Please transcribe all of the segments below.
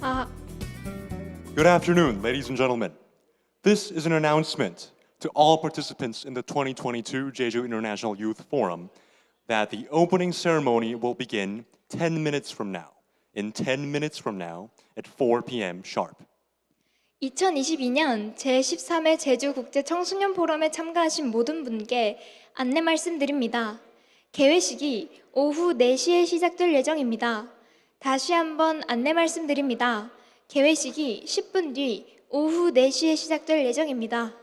아, Good afternoon, ladies and gentlemen. This is an announcement to all participants in the 2022 Jeju International Youth Forum that the opening ceremony will begin 10 minutes from now. In 10 minutes from now at 4 p.m. sharp. 2022년 제13회 제주 국제 청소년 포럼에 참가하신 모든 분께 안내 말씀드립니다. 개회식이 오후 4시에 시작될 예정입니다. 다시 한번 안내 말씀드립니다. 개회식이 10분 뒤 오후 4시에 시작될 예정입니다.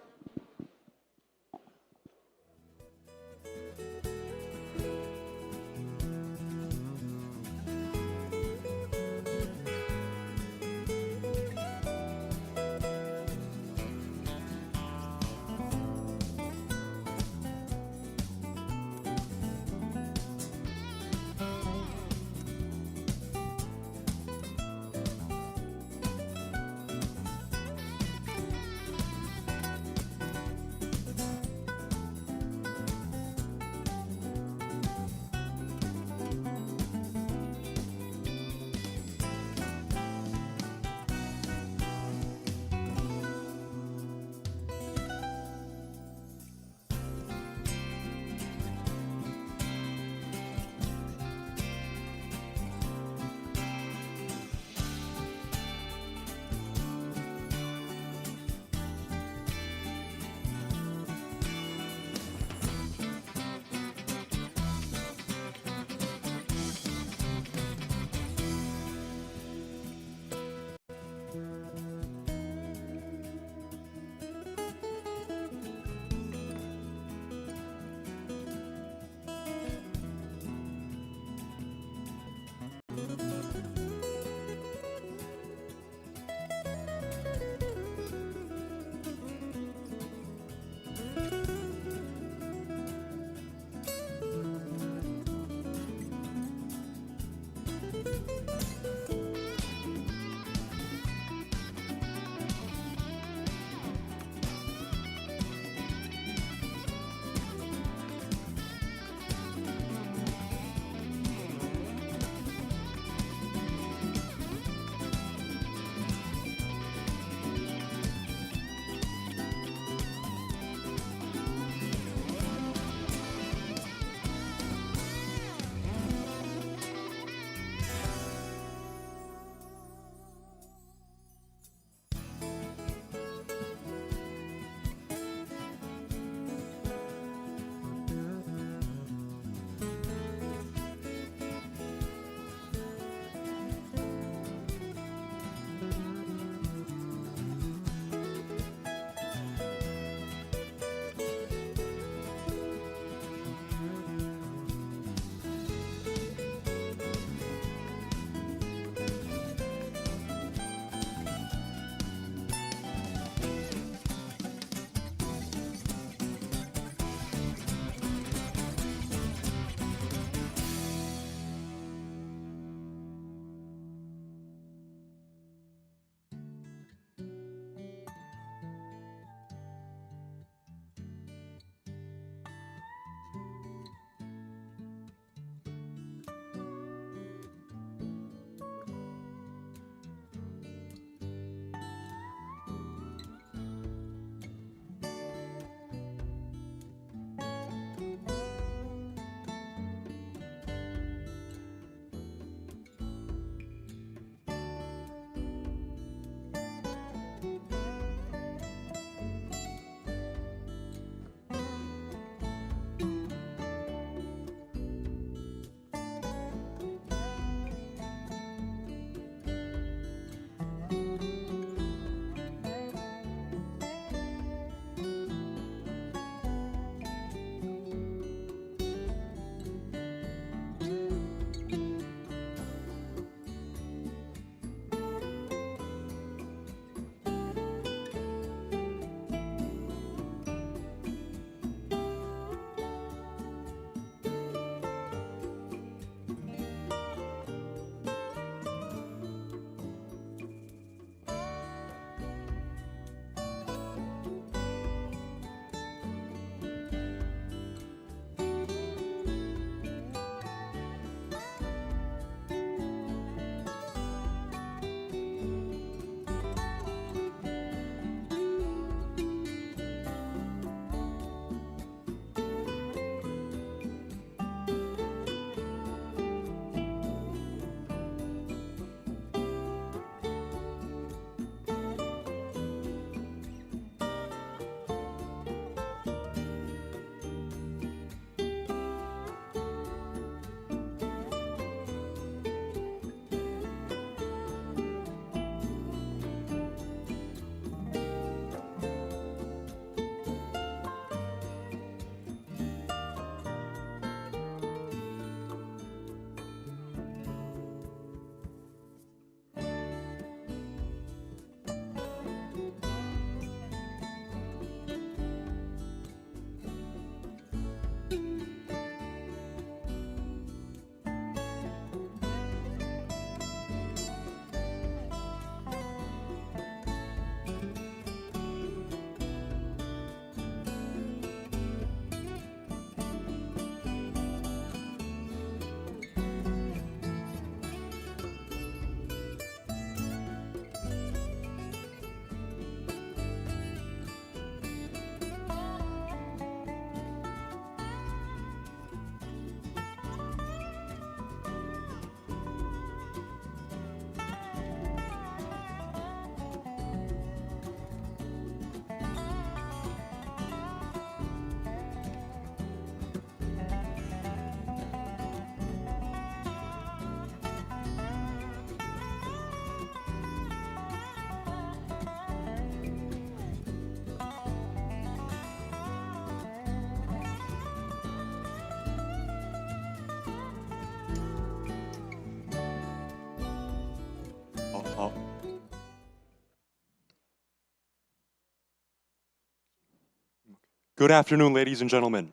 Good afternoon, ladies and gentlemen.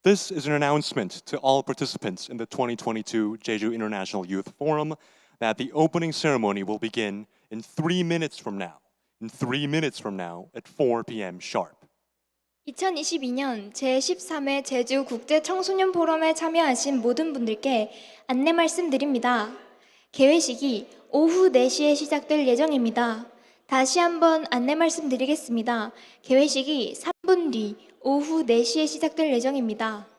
This is an announcement to all participants in the 2022 Jeju International Youth Forum that the opening ceremony will begin in 3 minutes from now. In 3 minutes from now at 4 p.m. sharp. 2022년 제13회 제주 국제 청소년 포럼에 참여하신 모든 분들께 안내 말씀드립니다. 개회식이 오후 4시에 시작될 예정입니다. 다시 한번 안내 말씀드리겠습니다. 개회식이 3분 뒤 오후 4시에 시작될 예정입니다.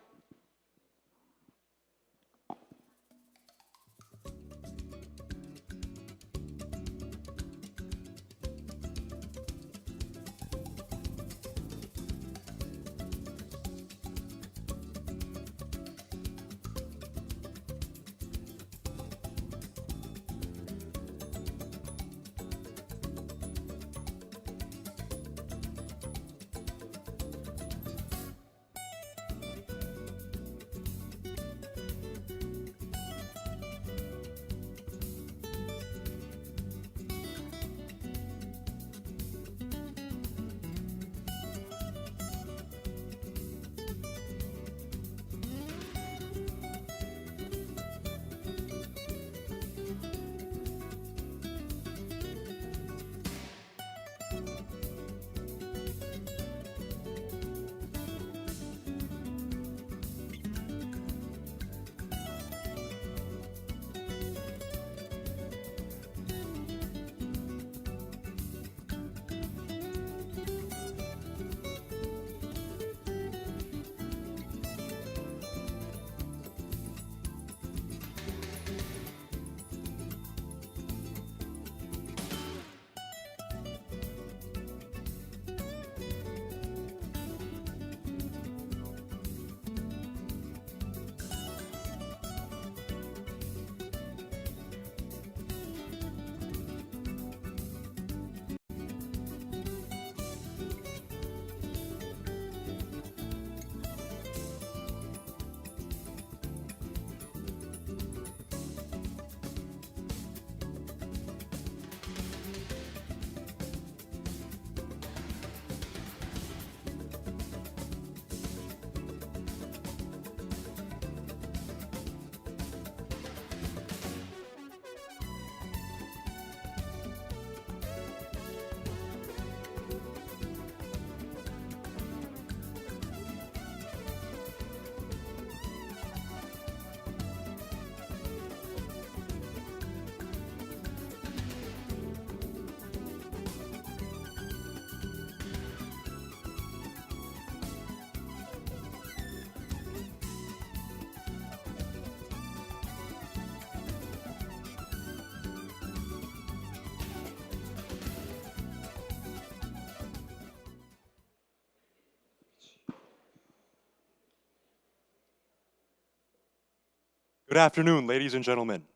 Good afternoon, ladies and gentlemen.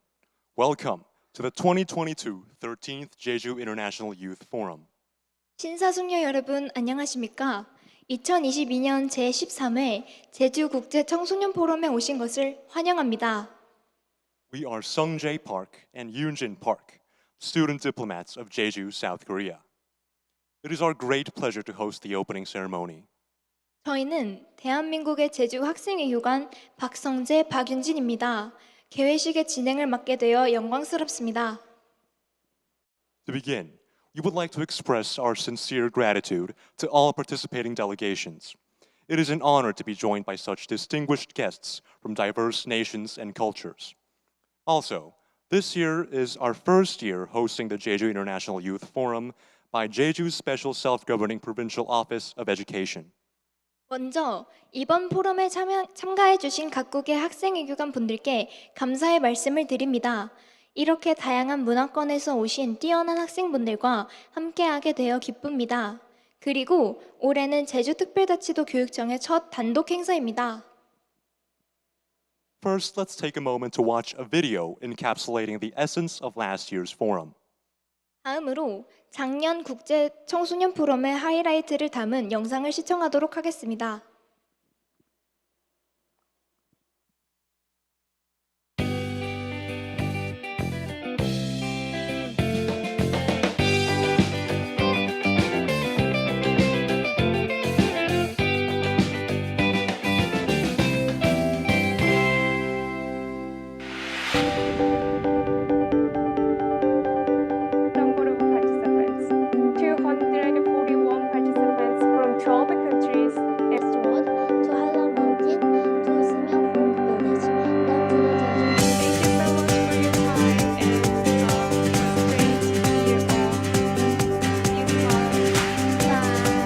Welcome to the 2022 13th Jeju International Youth Forum. 신사숙녀 여러분 안녕하십니까? 2022년 제13회 제주 국제 청소년 포럼에 오신 것을 환영합니다. We are Sungjae Park and Yoonjin Park, student diplomats of Jeju, South Korea. It is our great pleasure to host the opening ceremony. 저희는 대한민국의 제주 학생회교관 박성재, 박윤진입니다. 개회식의 진행을 맡게 되어 영광스럽습니다. To begin, we would like to express our sincere gratitude to all participating delegations. It is an honor to be joined by such distinguished guests from diverse nations and cultures. Also, this year is our first year hosting the Jeju International Youth Forum by Jeju's Special Self-Governing Provincial Office of Education. 먼저 이번 포럼에 참가해 주신 각국의 학생외교관 분들께 감사의 말씀을 드립니다. 이렇게 다양한 문화권에서 오신 뛰어난 학생분들과 함께하게 되어 기쁩니다. 그리고 올해는 제주특별자치도 교육청의 첫 단독 행사입니다. First, let's take a moment to watch a video encapsulating the essence of last year's forum. 다음으로 작년 국제 청소년 포럼의 하이라이트를 담은 영상을 시청하도록 하겠습니다. Number of participants 241 participants from 12 countries. Road to Hala Mountain to Simyeong Village. Love to the Jeju. Thank you so much for your time and it's great to see you all. See you tomorrow. Bye.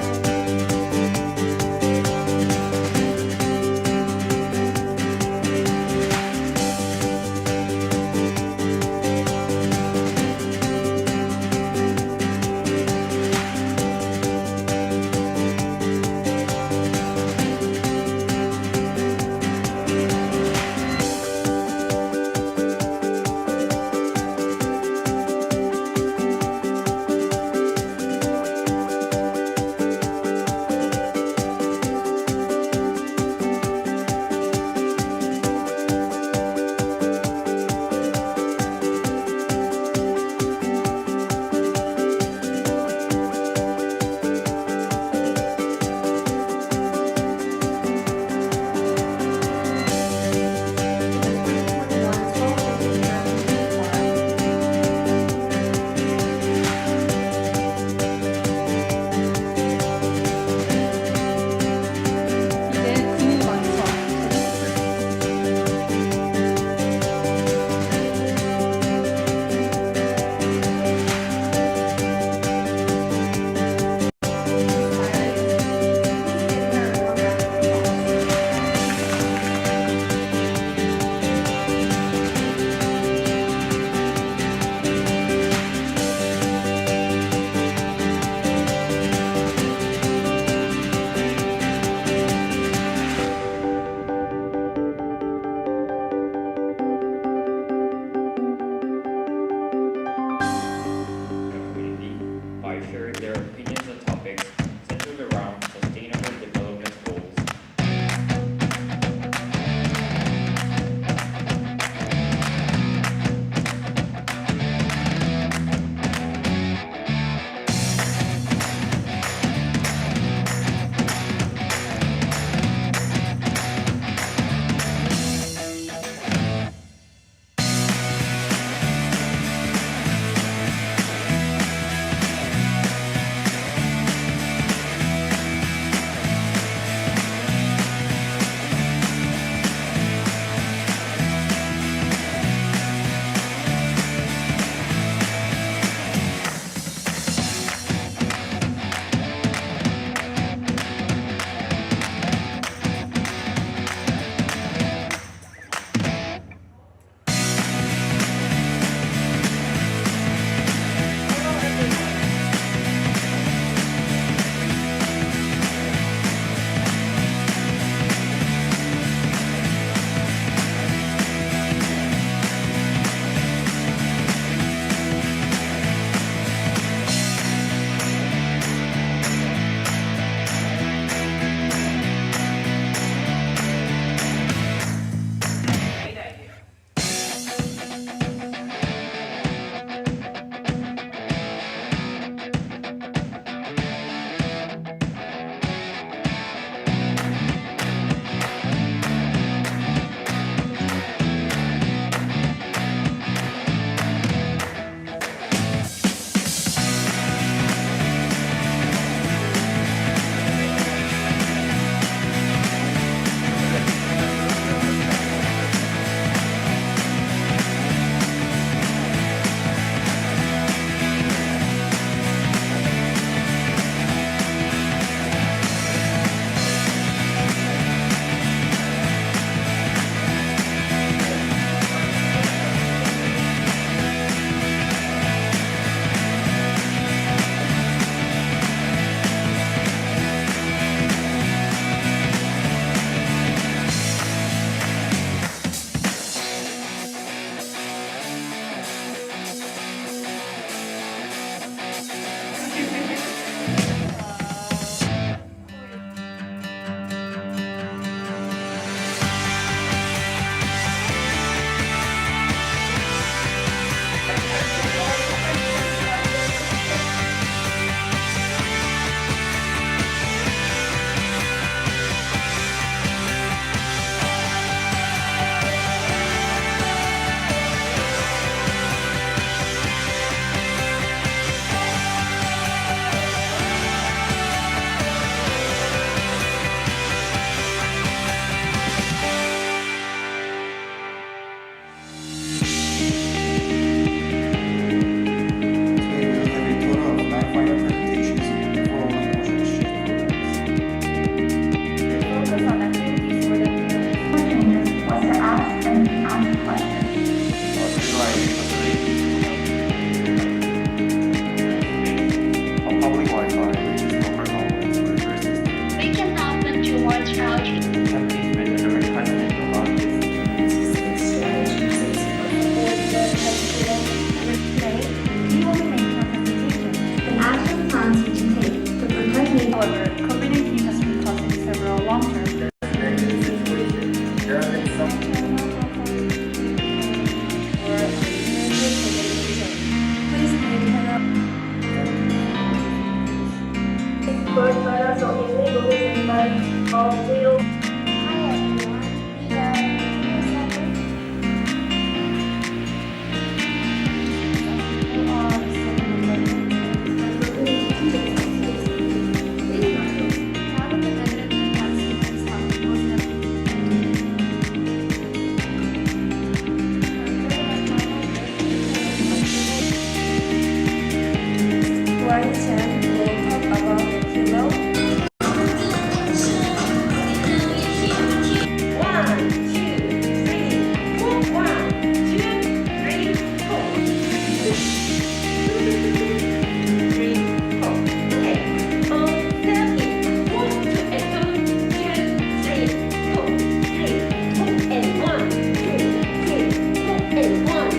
and 1.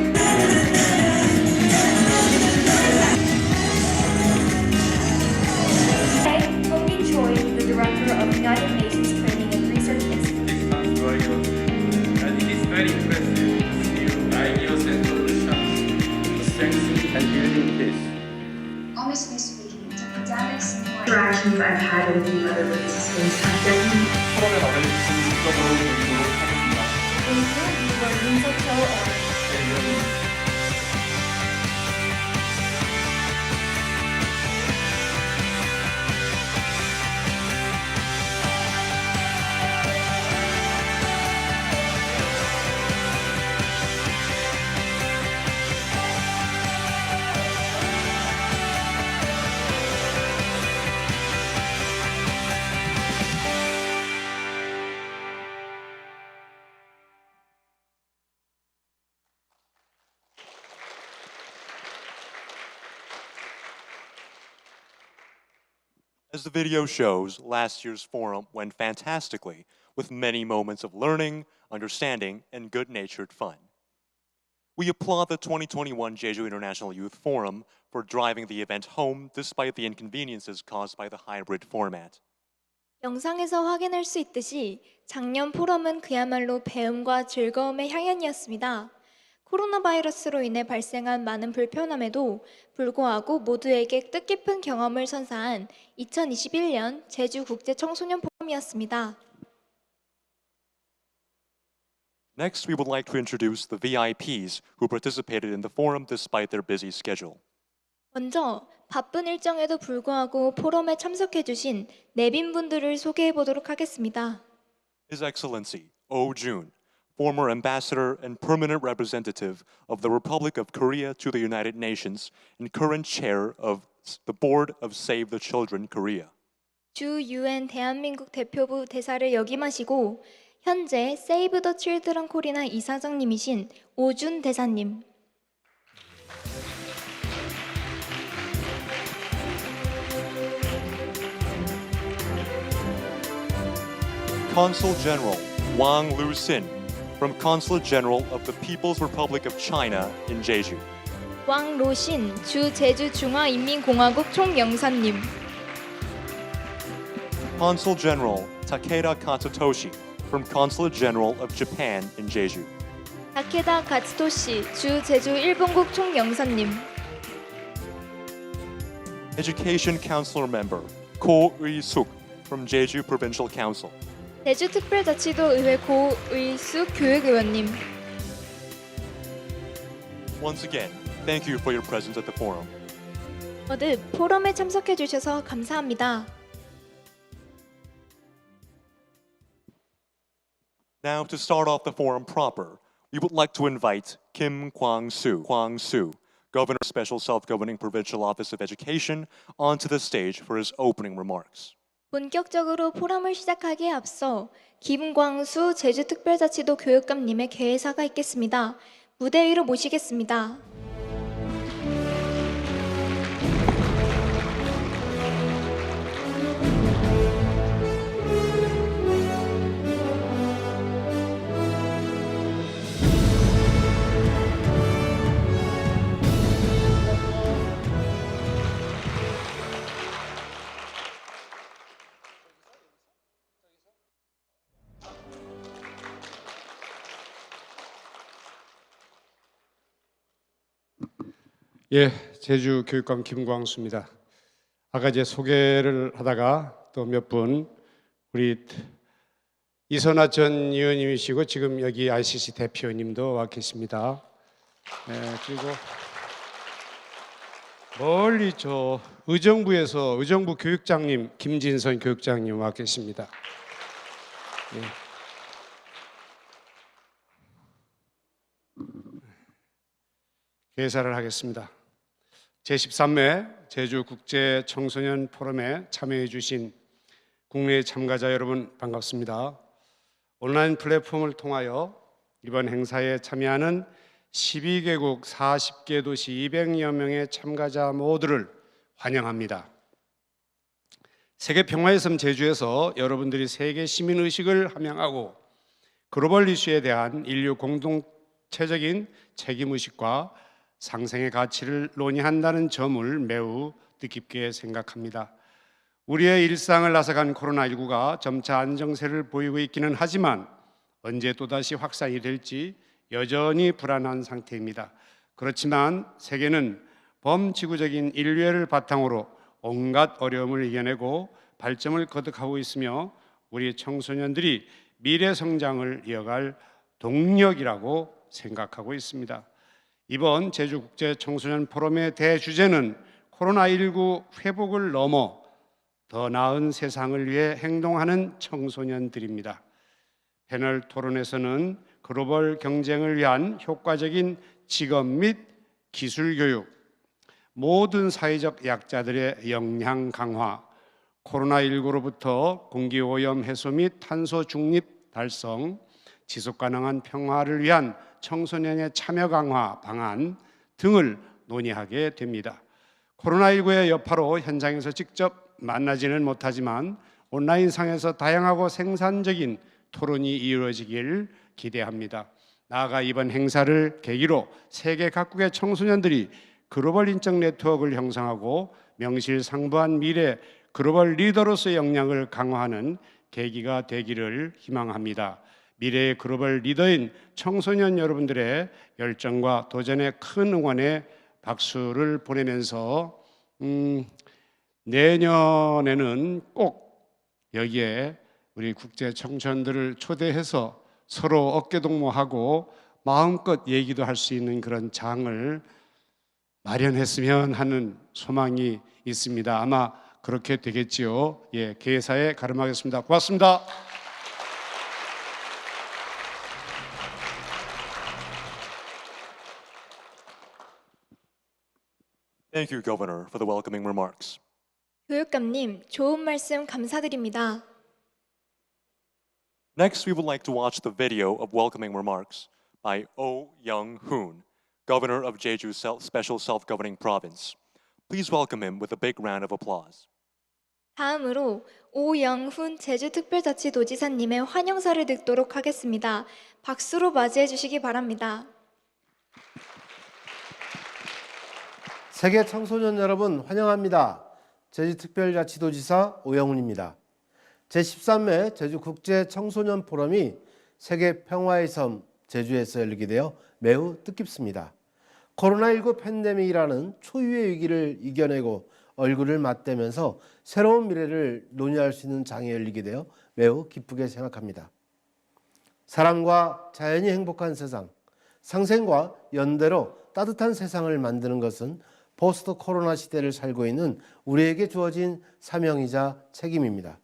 Today, Tony Choi, the director of United Nations Training and Research Institute. This sounds very good. And it is very impressive to see your ideas and solutions to strengthen and building peace. Honestly speaking, academics and interactions I've had with the other participants have been 토론의 답을 중심적으로 드리도록 하겠습니다. As the video shows, last year's forum went fantastically, with many moments of learning, understanding, and good-natured fun. We applaud the 2021 Jeju International Youth Forum for driving the event home despite the inconveniences caused by the hybrid format. 영상에서 확인할 수 있듯이 작년 포럼은 그야말로 배움과 즐거움의 향연이었습니다. 코로나 바이러스로 인해 발생한 많은 불편함에도 불구하고 모두에게 뜻깊은 경험을 선사한 2021년 제주 국제 청소년 포럼이었습니다. Next, we would like to introduce the VIPs who participated in the forum despite their busy schedule. 먼저 바쁜 일정에도 불구하고 포럼에 참석해 주신 내빈분들을 소개해 보도록 하겠습니다. His Excellency Oh Jun, former ambassador and permanent representative of the Republic of Korea to the United Nations and current chair of the Board of Save the Children Korea. 주 UN 대한민국 대표부 대사를 역임하시고 현재 세이브 더 칠드런 코리나 이사장님이신 오준 대사님. Consul General Wang Lu-sin, from Consulate General of the People's Republic of China in Jeju. 왕로신 주 제주 중화인민공화국 총영사님. Consul General Takeda Katsutoshi, from Consulate General of Japan in Jeju. 다케다 가츠토시 주 제주 일본국 총영사님. Education Counselor Member Ko Ui-suk, from Jeju Provincial Council. 제주특별자치도의회 고의숙 교육의원님. Once again, thank you for your presence at the forum. 거듭 포럼에 참석해 주셔서 감사합니다. Now, to start off the forum proper, we would like to invite Kim Kwang-soo, Governor of Special Self-Governing Provincial Office of Education, onto the stage for his opening remarks. 본격적으로 포럼을 시작하기에 앞서 김광수 제주특별자치도 교육감님의 개회사가 있겠습니다. 무대 위로 모시겠습니다. 예, 제주 교육감 김광수입니다. 아까 이제 소개를 하다가 또 몇 분 우리 이선아 전 의원님이시고 지금 여기 ICC 대표님도 와 계십니다. 그리고 멀리 저 의정부에서 의정부 교육장님 김진선 교육장님 와 계십니다. 예. 개사를 하겠습니다. 제13회 제주 국제 청소년 포럼에 참여해 주신 국내 참가자 여러분 반갑습니다. 온라인 플랫폼을 통하여 이번 행사에 참여하는 12개국 40개 도시 200여 명의 참가자 모두를 환영합니다. 세계 평화의 섬 제주에서 여러분들이 세계 시민 의식을 함양하고 글로벌 이슈에 대한 인류 공동 구체적인 책임의식과 상생의 가치를 논의한다는 점을 매우 뜻깊게 생각합니다. 우리의 일상을 앗아간 코로나19가 점차 안정세를 보이고 있기는 하지만 언제 또다시 확산이 될지 여전히 불안한 상태입니다. 그렇지만 세계는 범지구적인 인류애를 바탕으로 온갖 어려움을 이겨내고 발전을 거듭하고 있으며 우리 청소년들이 미래 성장을 이어갈 동력이라고 생각하고 있습니다. 이번 제주국제 청소년 포럼의 대주제는 코로나19 회복을 넘어 더 나은 세상을 위해 행동하는 청소년들입니다. 패널 토론에서는 글로벌 경쟁을 위한 효과적인 직업 및 기술 교육, 모든 사회적 약자들의 역량 강화, 코로나19로부터 공기오염 해소 및 탄소 중립 달성, 지속가능한 평화를 위한 청소년의 참여 강화 방안 등을 논의하게 됩니다. 코로나19의 여파로 현장에서 직접 만나지는 못하지만 온라인상에서 다양하고 생산적인 토론이 이루어지길 기대합니다. 나아가 이번 행사를 계기로 세계 각국의 청소년들이 글로벌 인적 네트워크를 형성하고 명실상부한 미래 글로벌 리더로서의 역량을 강화하는 계기가 되기를 희망합니다. 미래의 글로벌 리더인 청소년 여러분들의 열정과 도전에 큰 응원의 박수를 보내면서 내년에는 꼭 여기에 우리 국제 청소년들을 초대해서 서로 어깨동무하고 마음껏 얘기도 할 수 있는 그런 장을 마련했으면 하는 소망이 있습니다. 아마 그렇게 되겠지요. 예, 개사에 가름하겠습니다. 고맙습니다. Thank you, Governor, for the welcoming remarks. 교육감님, 좋은 말씀 감사드립니다. Next, we would like to watch the video of welcoming remarks by Oh Young-hoon, Governor of Jeju Special Self-Governing Province. Please welcome him with a big round of applause. 다음으로 오영훈 제주특별자치도지사님의 환영사를 듣도록 하겠습니다. 박수로 맞이해 주시기 바랍니다. 세계 청소년 여러분 환영합니다. 제주특별자치도지사 오영훈입니다. 제13회 제주국제 청소년 포럼이 세계 평화의 섬 제주에서 열리게 되어 매우 뜻깊습니다. 코로나19 팬데믹이라는 초유의 위기를 이겨내고 얼굴을 맞대면서 새로운 미래를 논의할 수 있는 장이 열리게 되어 매우 기쁘게 생각합니다. 사람과 자연이 행복한 세상, 상생과 연대로 따뜻한 세상을 만드는 것은 포스트 코로나 시대를 살고 있는 우리에게 주어진 사명이자 책임입니다.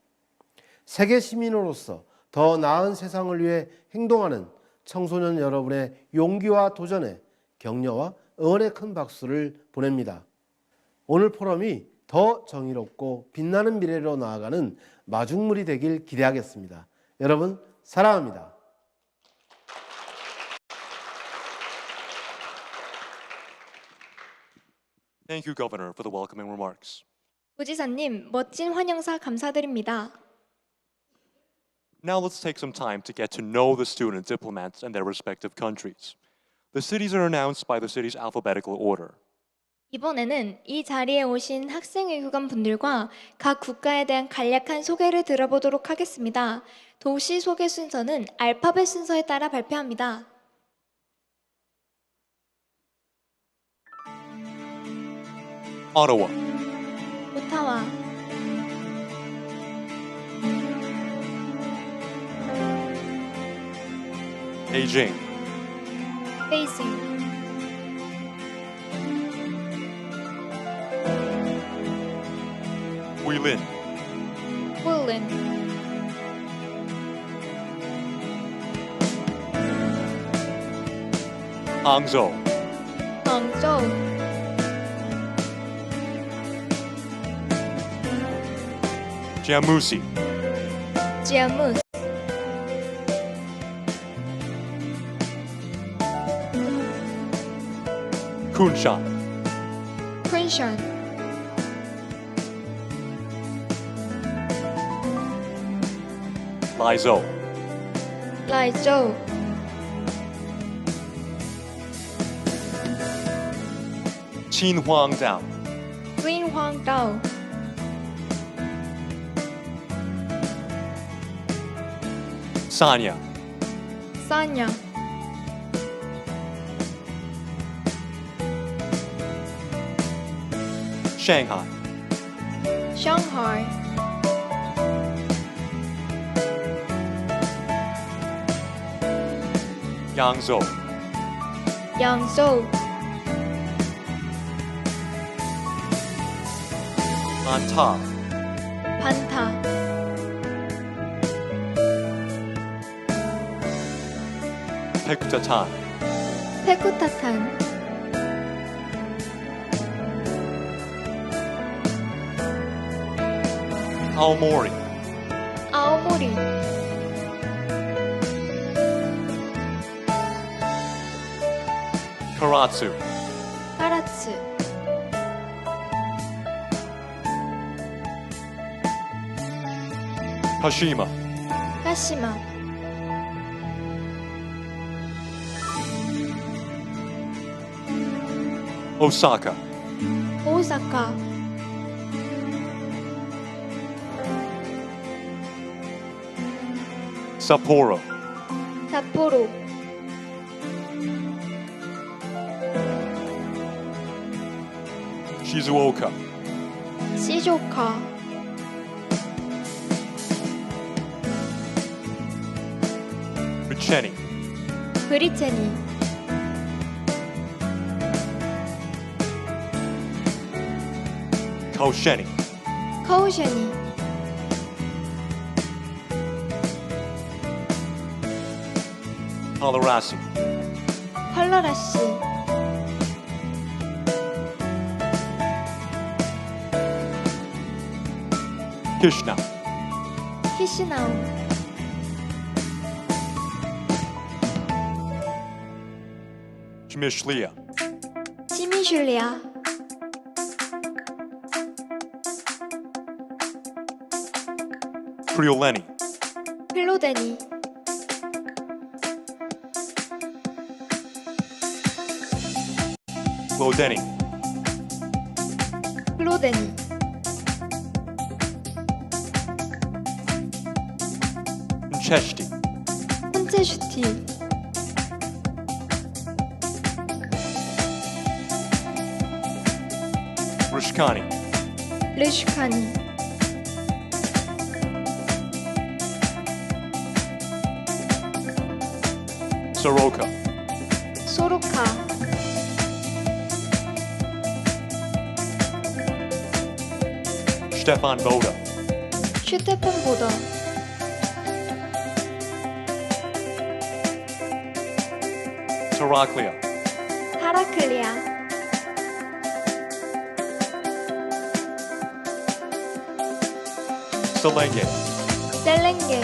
세계 시민으로서 더 나은 세상을 위해 행동하는 청소년 여러분의 용기와 도전에 격려와 응원의 큰 박수를 보냅니다. 오늘 포럼이 더 정의롭고 빛나는 미래로 나아가는 마중물이 되길 기대하겠습니다. 여러분 사랑합니다. Thank you, Governor, for the welcoming remarks. 도지사님, 멋진 환영사 감사드립니다. Now let's take some time to get to know the student diplomats and their respective countries. The cities are announced by the city's alphabetical order. 이번에는 이 자리에 오신 학생외교관 분들과 각 국가에 대한 간략한 소개를 들어보도록 하겠습니다. 도시 소개 순서는 알파벳 순서에 따라 발표합니다. Ottawa, 오타와, Beijing, 베이징, Guilin, 폴른, Hangzhou, 광저우, Jiamusi, 지아무스, Kunshan, 쿤션, Laizhou, 라이저우, 진황다오, 진황다오, 사냐, 사냐, 샹하이, 상하이, 양조, 양소, 안타, 반타, 페쿠타탄, 페쿠타탄, 아오모리, 아오모리, 카라츠, 카라츠, 카시마, 카시마, 오사카, 오사카, 사포로, 삿포로, 시즈오카, 시조카, 브체니, 브리체니, 카오셰니, 카오셰니, 컬러라시, 컬러라시, 키시나, 키시나우, 주미슐리아, 치미슐리아, 프리올레니, 필로데니, 로데니, 플로데니, 체시티, 혼체슈티, 루시카니, 르슈카니, 소로카, 소로카, 스테판 보다, 슈테폰 보더, 테라클리아, 타라클리아, 셀랭게, 셀렌게,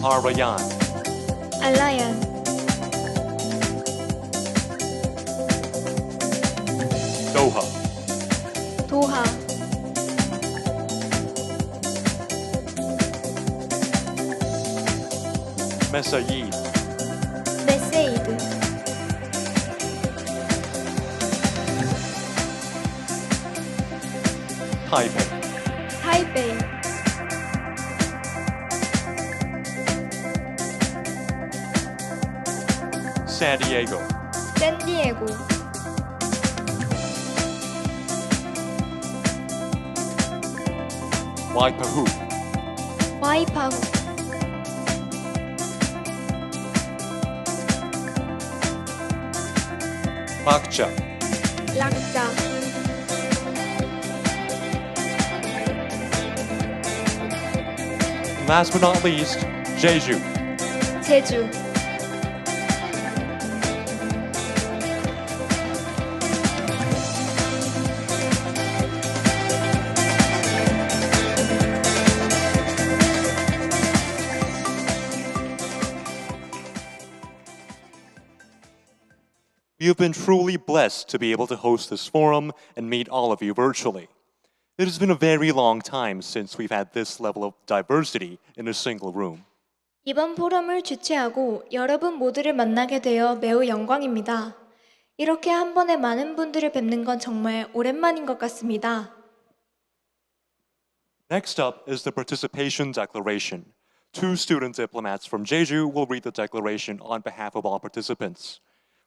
아라얀, 알라얀, 도하, 도하, 메사이, 메세이드, 타이페이, 타이베이, 샌디에고, 샌디에고, 와이파후, 와이파후, 박자, 락자, last but not least, 제주, 제주, We have been truly blessed to be able to host this forum and meet all of you virtually. It has been a very long time since we've had this level of diversity in a single room. 이번 포럼을 주최하고 여러분 모두를 만나게 되어 매우 영광입니다. 이렇게 한 번에 많은 분들을 뵙는 건 정말 오랜만인 것 같습니다. Next up is the participation declaration. Two student diplomats from Jeju will read the declaration on behalf of all participants.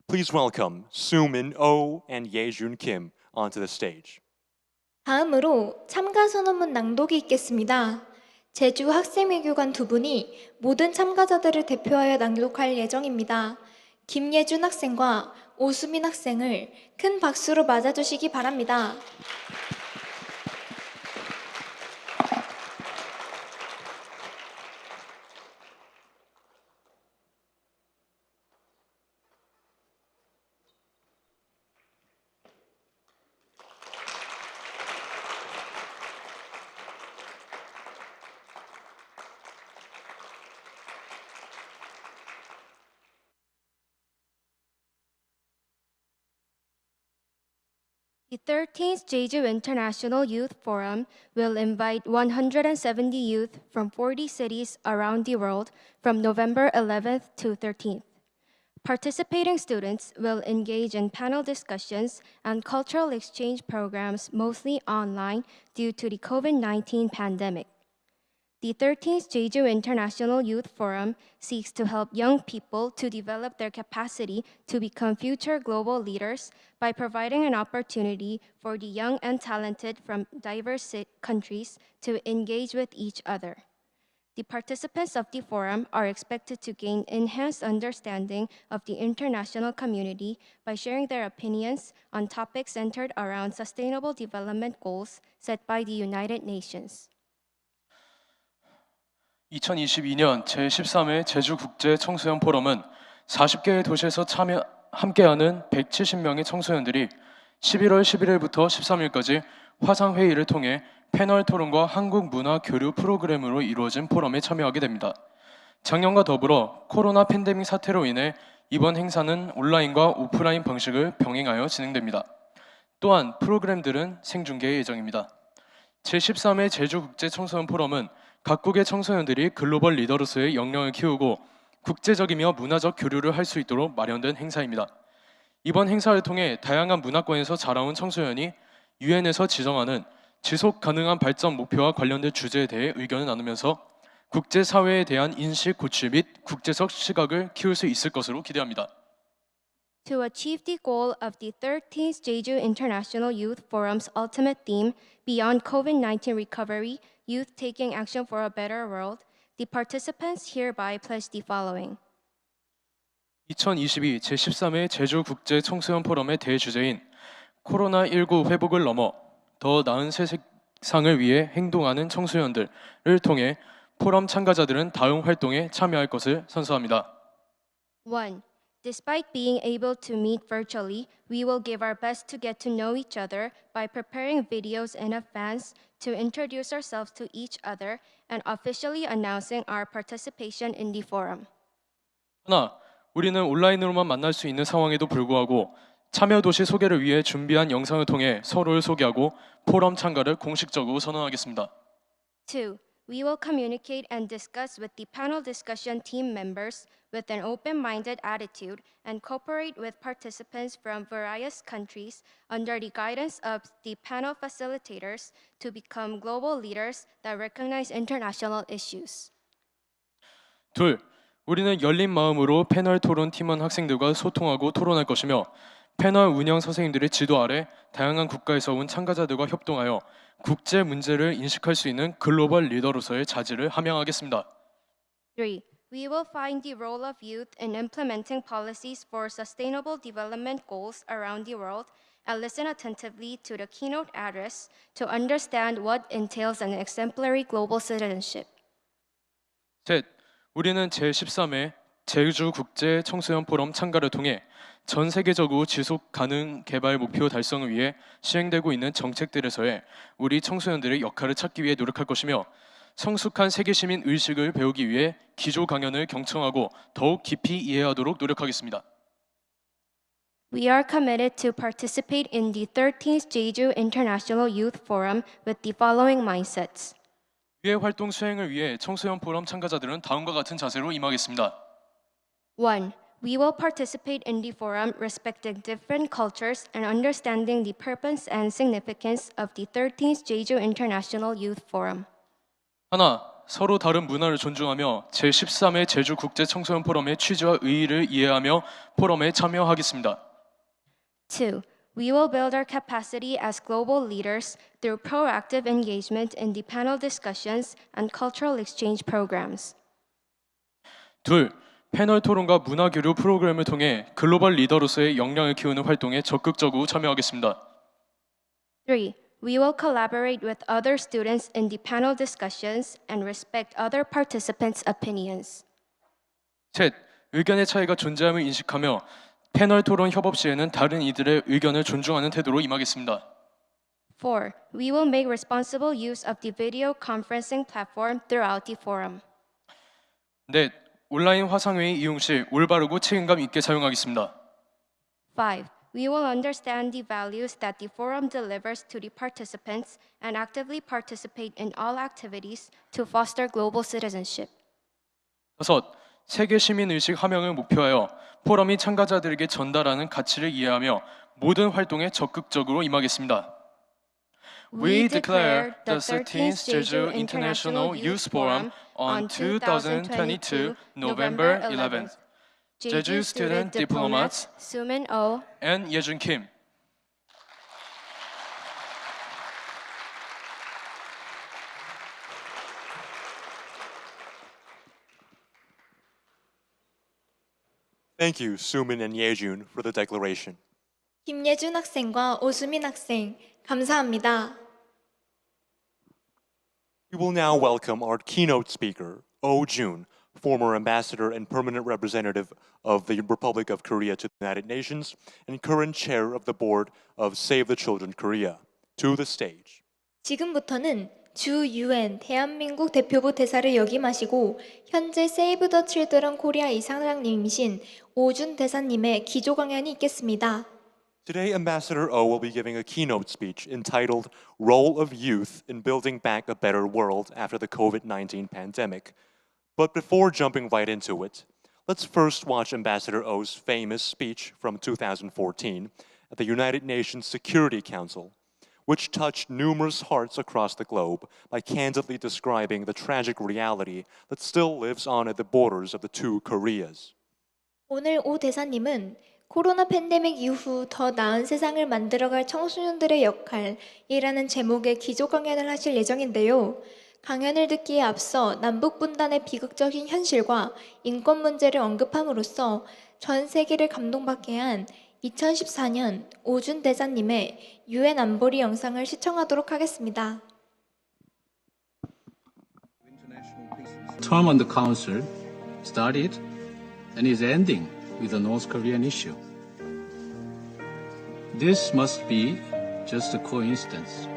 Please welcome Soo-min Oh and Ye-jun Kim onto the stage. 다음으로 참가 선언문 낭독이 있겠습니다. 제주 학생외교관 두 분이 모든 참가자들을 대표하여 낭독할 예정입니다. 김예준 학생과 오수민 학생을 큰 박수로 맞아주시기 바랍니다. The 13th Jeju International Youth Forum will invite 170 youth from 40 cities around the world from November 11th to 13th. Participating students will engage in panel discussions and cultural exchange programs mostly online due to the COVID-19 pandemic. The 13th Jeju International Youth Forum seeks to help young people to develop their capacity to become future global leaders by providing an opportunity for the young and talented from diverse countries to engage with each other. The participants of the forum are expected to gain enhanced understanding of the international community by sharing their opinions on topics centered around sustainable development goals set by the United Nations. 2022년 제13회 제주국제 청소년 포럼은 40개의 도시에서 함께하는 170명의 청소년들이 11월 11일부터 13일까지 화상회의를 통해 패널 토론과 한국 문화 교류 프로그램으로 이루어진 포럼에 참여하게 됩니다. 작년과 더불어 코로나 팬데믹 사태로 인해 이번 행사는 온라인과 오프라인 방식을 병행하여 진행됩니다. 또한 프로그램들은 생중계 예정입니다. 제13회 제주국제 청소년 포럼은 각국의 청소년들이 글로벌 리더로서의 역량을 키우고 국제적이며 문화적 교류를 할 수 있도록 마련된 행사입니다. 이번 행사를 통해 다양한 문화권에서 자라온 청소년이 유엔에서 지정하는 지속 가능한 발전 목표와 관련된 주제에 대해 의견을 나누면서 국제사회에 대한 인식 고취 및 국제적 시각을 키울 수 있을 것으로 기대합니다. To achieve the goal of the 13th Jeju International Youth Forum's ultimate theme, Beyond COVID-19 Recovery, Youth Taking Action for a Better World, the participants hereby pledge the following. 2022 제13회 제주국제 청소년 포럼의 대주제인 코로나19 회복을 넘어 더 나은 세상을 위해 행동하는 청소년들을 통해 포럼 참가자들은 다음 활동에 참여할 것을 선서합니다. 1. Despite being able to meet virtually, we will give our best to get to know each other by preparing videos in advance to introduce ourselves to each other and officially announcing our participation in the forum. 하나, 우리는 온라인으로만 만날 수 있는 상황에도 불구하고 참여 도시 소개를 위해 준비한 영상을 통해 서로를 소개하고 포럼 참가를 공식적으로 선언하겠습니다. 2. We will communicate and discuss with the panel discussion team members with an open-minded attitude and cooperate with participants from various countries under the guidance of the panel facilitators to become global leaders that recognize international issues. 둘, 우리는 열린 마음으로 패널 토론 팀원 학생들과 소통하고 토론할 것이며 패널 운영 선생님들의 지도 아래 다양한 국가에서 온 참가자들과 협동하여 국제 문제를 인식할 수 있는 글로벌 리더로서의 자질을 함양하겠습니다. 3. We will find the role of youth in implementing policies for sustainable development goals around the world and listen attentively to the keynote address to understand what entails an exemplary global citizenship. 셋, 우리는 제13회 제주 국제 청소년 포럼 참가를 통해 전 세계적으로 지속 가능 개발 목표 달성을 위해 시행되고 있는 정책들에서의 우리 청소년들의 역할을 찾기 위해 노력할 것이며 성숙한 세계 시민 의식을 배우기 위해 기조 강연을 경청하고 더욱 깊이 이해하도록 노력하겠습니다. We are committed to participate in the 13th Jeju International Youth Forum with the following mindsets. 그의 활동 수행을 위해 청소년 포럼 참가자들은 다음과 같은 자세로 임하겠습니다. 1. We will participate in the forum respecting different cultures and understanding the purpose and significance of the 13th Jeju International Youth Forum. 하나, 서로 다른 문화를 존중하며 제13회 제주 국제 청소년 포럼의 취지와 의의를 이해하며 포럼에 참여하겠습니다. 2. We will build our capacity as global leaders through proactive engagement in the panel discussions and cultural exchange programs. 둘, 패널 토론과 문화 교류 프로그램을 통해 글로벌 리더로서의 역량을 키우는 활동에 적극적으로 참여하겠습니다. 3. We will collaborate with other students in the panel discussions and respect other participants' opinions. 셋, 의견의 차이가 존재함을 인식하며 패널 토론 협업 시에는 다른 이들의 의견을 존중하는 태도로 임하겠습니다. 4. We will make responsible use of the video conferencing platform throughout the forum. 넷, 온라인 화상회의 이용 시 올바르고 책임감 있게 사용하겠습니다. 5. We will understand the values that the forum delivers to the participants and actively participate in all activities to foster global citizenship. 다섯, 세계 시민 의식 함양을 목표하여 포럼이 참가자들에게 전달하는 가치를 이해하며 모든 활동에 적극적으로 임하겠습니다. We declare the 13th Jeju International Youth Forum on 2022 November 11th. Jeju student diplomats Sumin Oh and Yejun Kim. Thank you, Sumin and Yejun, for the declaration. 김예준 학생과 오수민 학생, 감사합니다. We will now welcome our keynote speaker, Oh Jun, former ambassador and permanent representative of the Republic of Korea to the United Nations and current chair of the board of Save the Children Korea, to the stage. 지금부터는 주 UN 대한민국 대표부 대사를 역임하시고 현재 세이브 더 칠드런 코리아 이사장님이신 오준 대사님의 기조 강연이 있겠습니다. Today, Ambassador Oh will be giving a keynote speech entitled Role of Youth in Building Back a Better World After the COVID-19 Pandemic. But before jumping right into it, let's first watch Ambassador Oh's famous speech from 2014 at the United Nations Security Council, which touched numerous hearts across the globe by candidly describing the tragic reality that still lives on at the borders of the two Koreas. 오늘 오 대사님은 코로나 팬데믹 이후 더 나은 세상을 만들어갈 청소년들의 역할이라는 제목의 기조 강연을 하실 예정인데요. 강연을 듣기에 앞서 남북 분단의 비극적인 현실과 인권 문제를 언급함으로써 전 세계를 감동받게 한 2014년 오준 대사님의 유엔 안보리 영상을 시청하도록 하겠습니다. Term on the council started and is ending with the North Korean issue. This must be just a coincidence.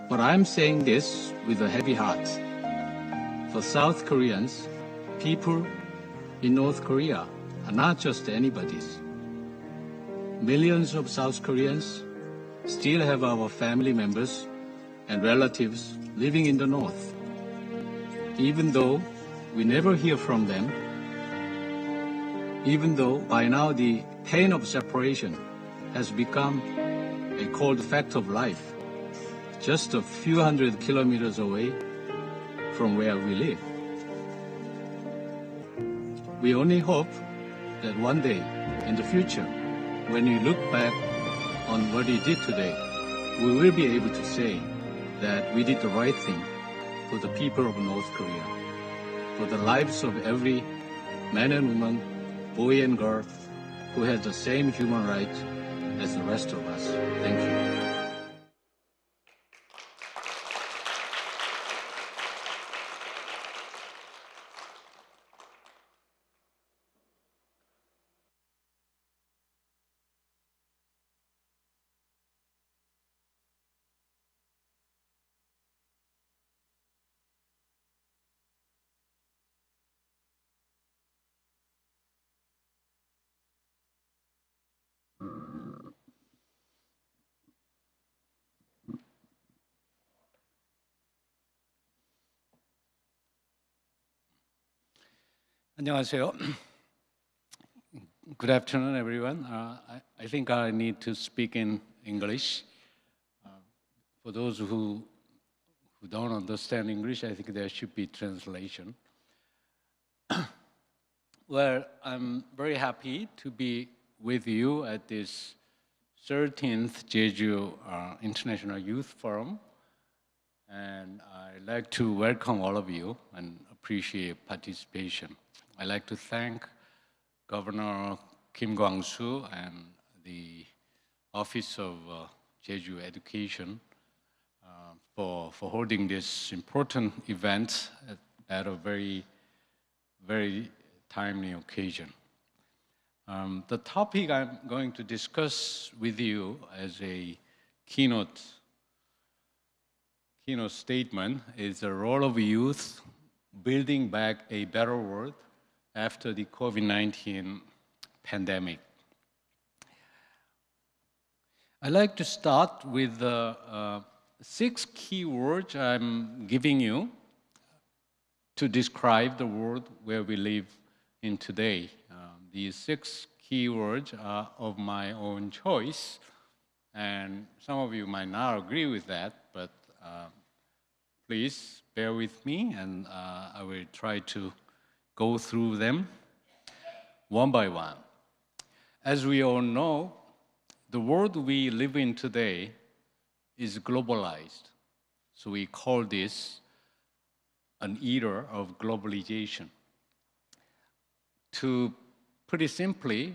But I'm saying this with a heavy heart. For South Koreans, people in North Korea are not just anybody's. Millions of South Koreans still have our family members and relatives living in the North. Even though we never hear from them, even though by now the pain of separation has become a cold fact of life, just a few hundred kilometers away from where we live. We only hope that one day in the future, when we look back on what we did today, we will be able to say that we did the right thing for the people of North Korea, for the lives of every man and woman, boy and girl who has the same human rights as the rest of us. Thank you. 안녕하세요. Good afternoon, everyone. I think I need to speak in English. For those who don't understand English, I think there should be translation. Well, I'm very happy to be with you at this 13th Jeju International Youth Forum. And I'd like to welcome all of you and appreciate participation. I'd like to thank Governor Kim Kwang-soo and the Office of Jeju Education for holding this important event at a very, very timely occasion. The topic I'm going to discuss with you as a keynote statement is the role of youth building back a better world after the COVID-19 pandemic. I'd like to start with the 6 key words I'm giving you to describe the world where we live in today. These 6 key words are of my own choice, and some of you might not agree with that, but please bear with me, and I will try to go through them one by one. As we all know, the world we live in today is globalized. So we call this an era of globalization. To put it simply,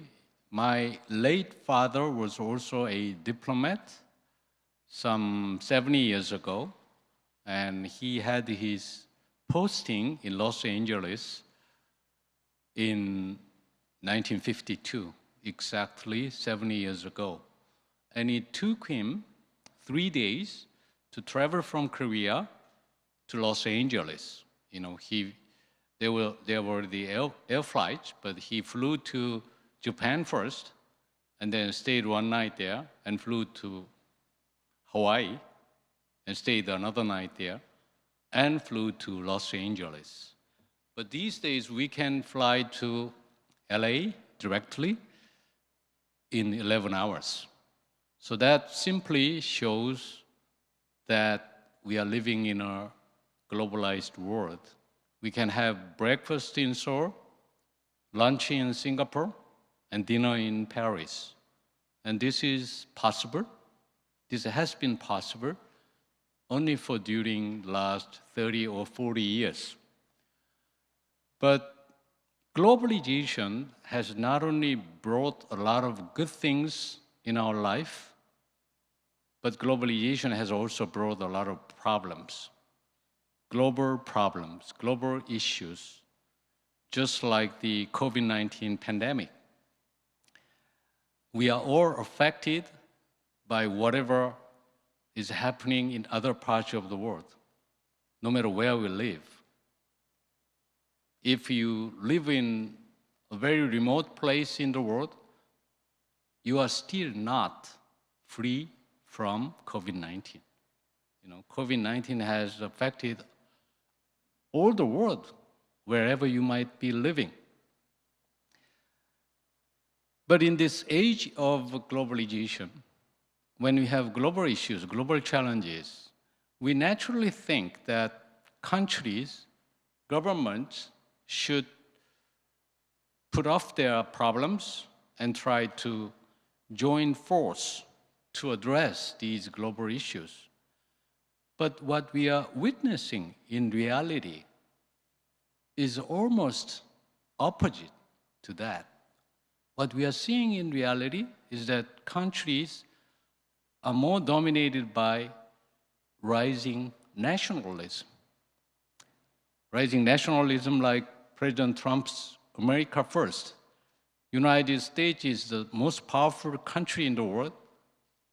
my late father was also a diplomat some 70 years ago, and he had his posting in Los Angeles in 1952, exactly 70 years ago. And it took him 3 days to travel from Korea to Los Angeles. You know, there were the air flights, but he flew to Japan first, and then stayed one night there, and flew to Hawaii, and stayed another night there, and flew to Los Angeles. But these days, we can fly to LA directly in 11 hours. So that simply shows that we are living in a globalized world. We can have breakfast in Seoul, lunch in Singapore, and dinner in Paris. And this is possible. This has been possible only for during the last 30 or 40 years. But globalization has not only brought a lot of good things in our life, but globalization has also brought a lot of problems. Global problems, global issues, just like the COVID-19 pandemic. We are all affected by whatever is happening in other parts of the world, no matter where we live. If you live in a very remote place in the world, you are still not free from COVID-19. You know, COVID-19 has affected all the world, wherever you might be living. But in this age of globalization, when we have global issues, global challenges, we naturally think that countries, governments should put off their problems and try to join force to address these global issues. But what we are witnessing in reality is almost opposite to that. What we are seeing in reality is that countries are more dominated by rising nationalism. Rising nationalism like President Trump's America First. United States is the most powerful country in the world.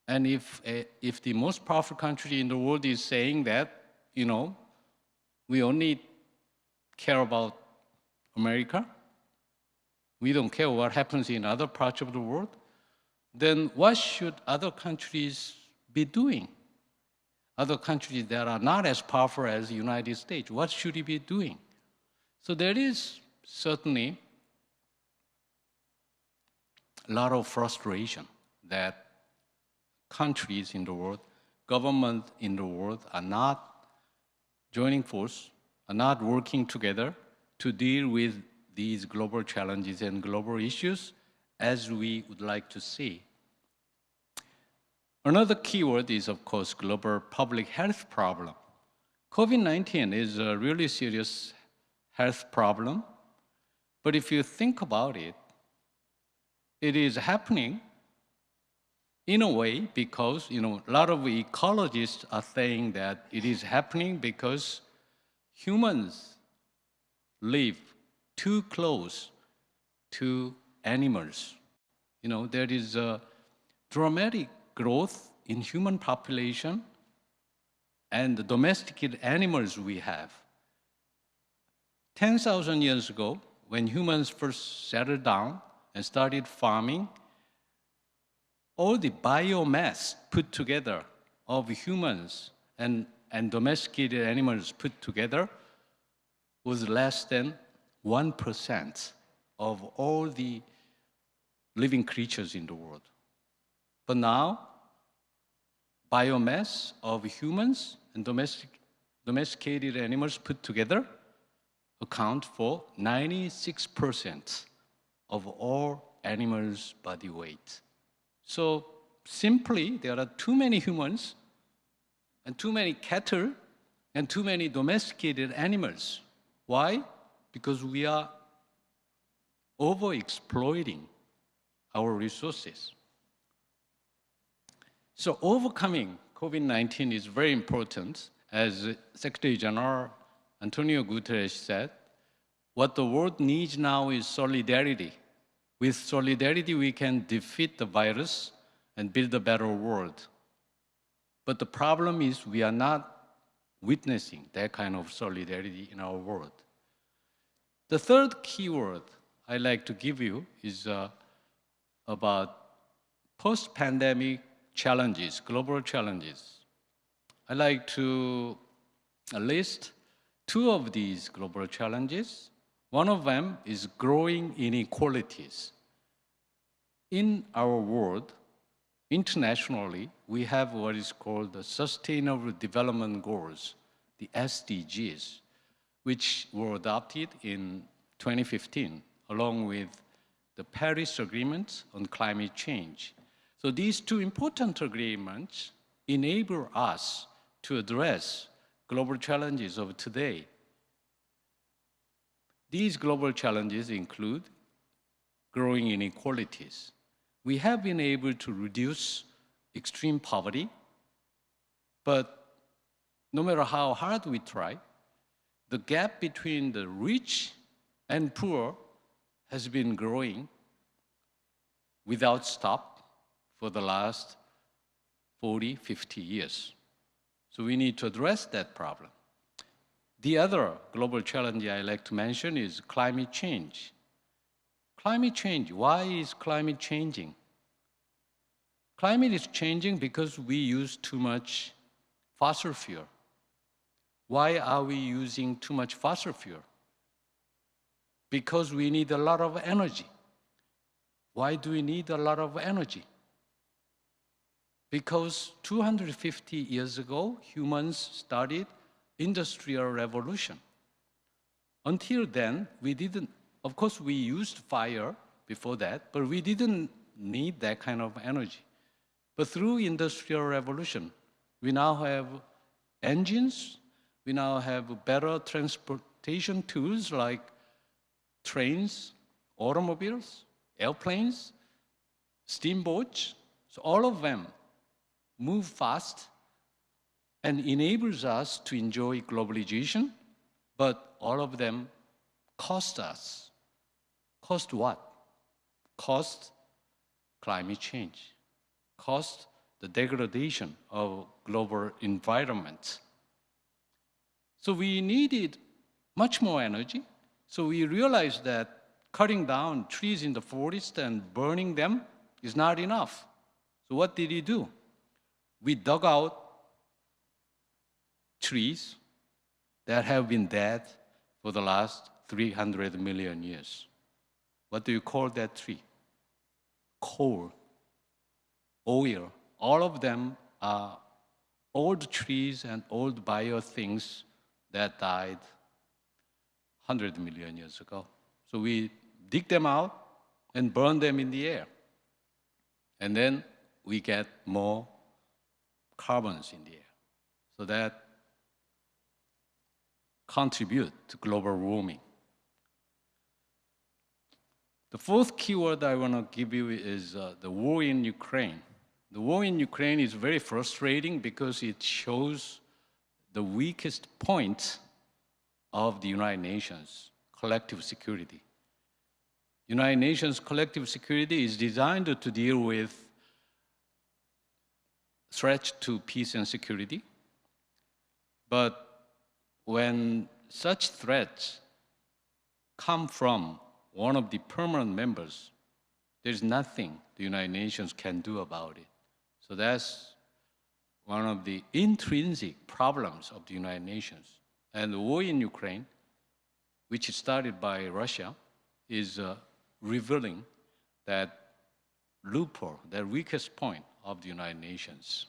And if the most powerful country in the world is saying that, you know, we only care about America, we don't care what happens in other parts of the world, then what should other countries be doing? Other countries that are not as powerful as the United States, what should it be doing? So there is certainly a lot of frustration that countries in the world, governments in the world are not joining force, are not working together to deal with these global challenges and global issues as we would like to see. Another keyword is, of course, global public health problem. COVID-19 is a really serious health problem, but if you think about it, it is happening in a way because, a lot of ecologists are saying that it is happening because humans live too close to animals. There is a dramatic growth in human population and the domesticated animals we have. 10,000 years ago, when humans first settled down and started farming, all the biomass put together of humans and domesticated animals put together was less than 1% of all the living creatures in the world. But now, biomass of humans and domesticated animals put together account for 96% of all animals' body weight. So simply, there are too many humans and too many cattle and too many domesticated animals. Why? Because we are overexploiting our resources. So overcoming COVID-19 is very important. As Secretary General Antonio Guterres said, what the world needs now is solidarity. With solidarity, we can defeat the virus and build a better world. But the problem is we are not witnessing that kind of solidarity in our world. The third keyword I'd like to give you is about post-pandemic challenges, global challenges. I'd like to list two of these global challenges. One of them is growing inequalities. In our world, internationally, we have what is called the Sustainable Development Goals, the SDGs, which were adopted in 2015, along with the Paris Agreement on climate change. So these two important agreements enable us to address global challenges of today. These global challenges include growing inequalities. We have been able to reduce extreme poverty, but no matter how hard we try, the gap between the rich and poor has been growing without stop for the last 40, 50 years. So we need to address that problem. The other global challenge I like to mention is climate change. Climate change, why is climate changing? Climate is changing because we use too much fossil fuel. Why are we using too much fossil fuel? Because we need a lot of energy. Why do we need a lot of energy? Because 250 years ago, humans started industrial revolution. Until then, of course, we used fire before that, but we didn't need that kind of energy. But through industrial revolution, we now have engines, we now have better transportation tools like trains, automobiles, airplanes, steamboats. So all of them move fast and enables us to enjoy globalization, but all of them cost us. Cost what? Cost climate change. Cost the degradation of global environment. So we needed much more energy. So we realized that cutting down trees in the forest and burning them is not enough. So what did he do? We dug out trees that have been dead for the last 300 million years. What do you call that tree? Coal, oil, all of them are old trees and old bio things that died 100 million years ago. So we dig them out and burn them in the air. And then we get more carbons in the air. So that contribute to global warming. The fourth keyword I want to give you is the war in Ukraine. The war in Ukraine is very frustrating because it shows the weakest point of the United Nations collective security. United Nations collective security is designed to deal with threats to peace and security. But when such threats come from one of the permanent members, there's nothing the United Nations can do about it. So that's one of the intrinsic problems of the United Nations. And the war in Ukraine, which started by Russia, is revealing that loophole, that weakest point of the United Nations.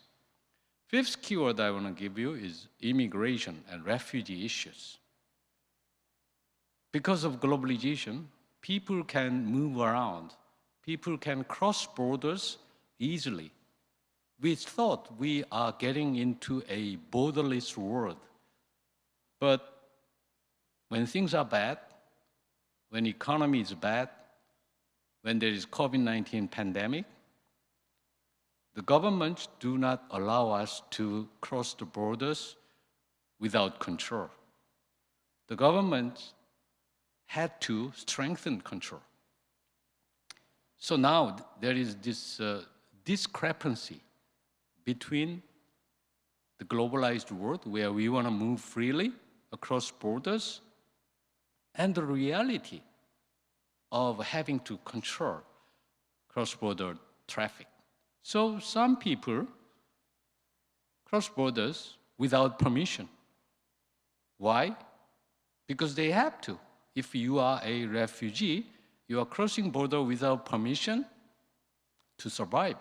Fifth keyword I want to give you is immigration and refugee issues. Because of globalization, people can move around. People can cross borders easily. We thought we are getting into a borderless world. But when things are bad, when the economy is bad, when there is COVID-19 pandemic, the governments do not allow us to cross the borders without control. The government had to strengthen control. So now there is this discrepancy between the globalized world where we want to move freely across borders and the reality of having to control cross-border traffic. So some people cross borders without permission. Why? Because they have to. If you are a refugee, you are crossing border without permission to survive.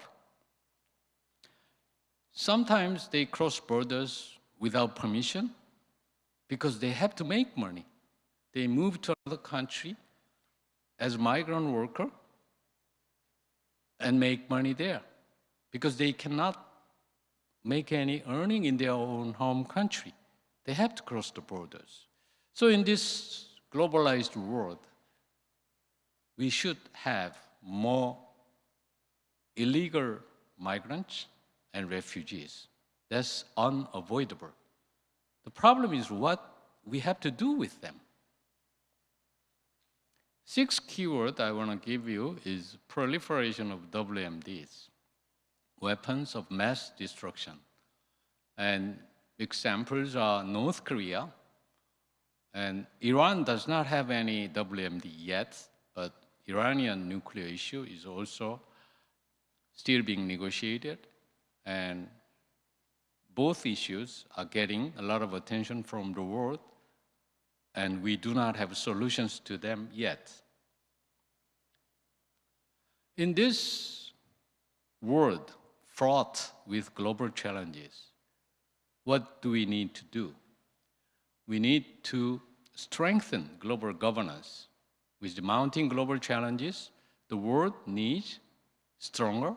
Sometimes they cross borders without permission because they have to make money. They move to another country as migrant worker and make money there because they cannot make any earning in their own home country. They have to cross the borders. So in this globalized world, we should have more illegal migrants and refugees. That's unavoidable. The problem is what we have to do with them. Sixth keyword I want to give you is proliferation of WMDs, weapons of mass destruction. And examples are North Korea, and Iran does not have any WMD yet, but Iranian nuclear issue is also still being negotiated, and both issues are getting a lot of attention from the world, and we do not have solutions to them yet. In this world fraught with global challenges, what do we need to do? We need to strengthen global governance. With the mounting global challenges, the world needs stronger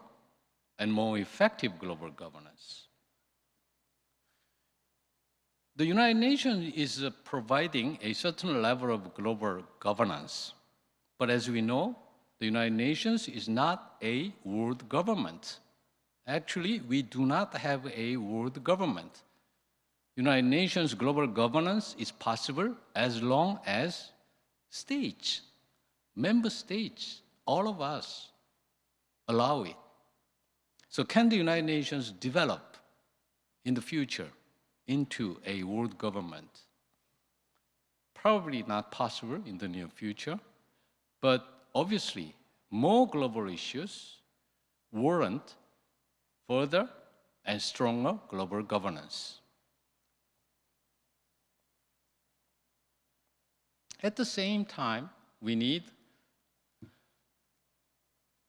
and more effective global governance. The United Nations is providing a certain level of global governance. But as we know, the United Nations is not a world government. Actually, we do not have a world government. United Nations global governance is possible as long as states, member states, all of us allow it. So can the United Nations develop in the future into a world government? Probably not possible in the near future, but obviously more global issues warrant further and stronger global governance. At the same time, we need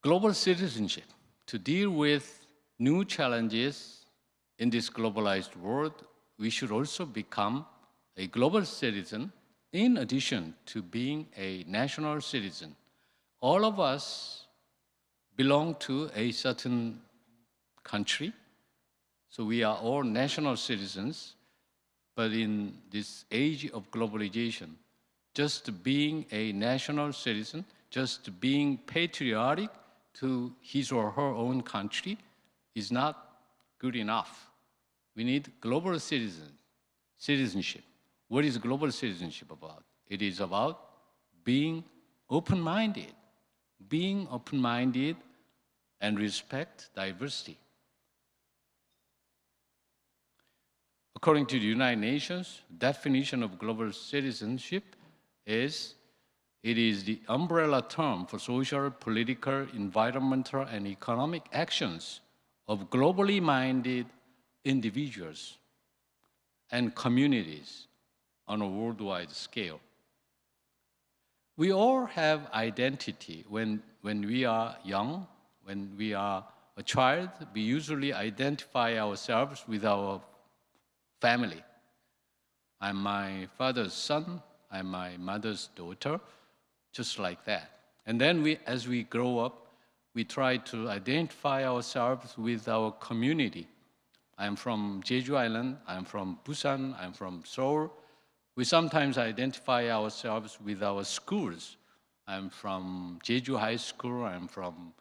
global citizenship to deal with new challenges in this globalized world. We should also become a global citizen in addition to being a national citizen. All of us belong to a certain country, so we are all national citizens, but in this age of globalization, just being a national citizen, just being patriotic to his or her own country is not good enough. We need global citizenship. What is global citizenship about? It is about being open-minded and respect diversity. According to the United Nations, definition of global citizenship is it is the umbrella term for social, political, environmental, and economic actions of globally minded individuals and communities on a worldwide scale. We all have identity when we are young, when we are a child. We usually identify ourselves with our family. I'm my father's son, I'm my mother's daughter, just like that. And then as we grow up, we try to identify ourselves with our community. I'm from Jeju Island, I'm from Busan, I'm from Seoul. We sometimes identify ourselves with our schools. I'm from Jeju High School, I'm from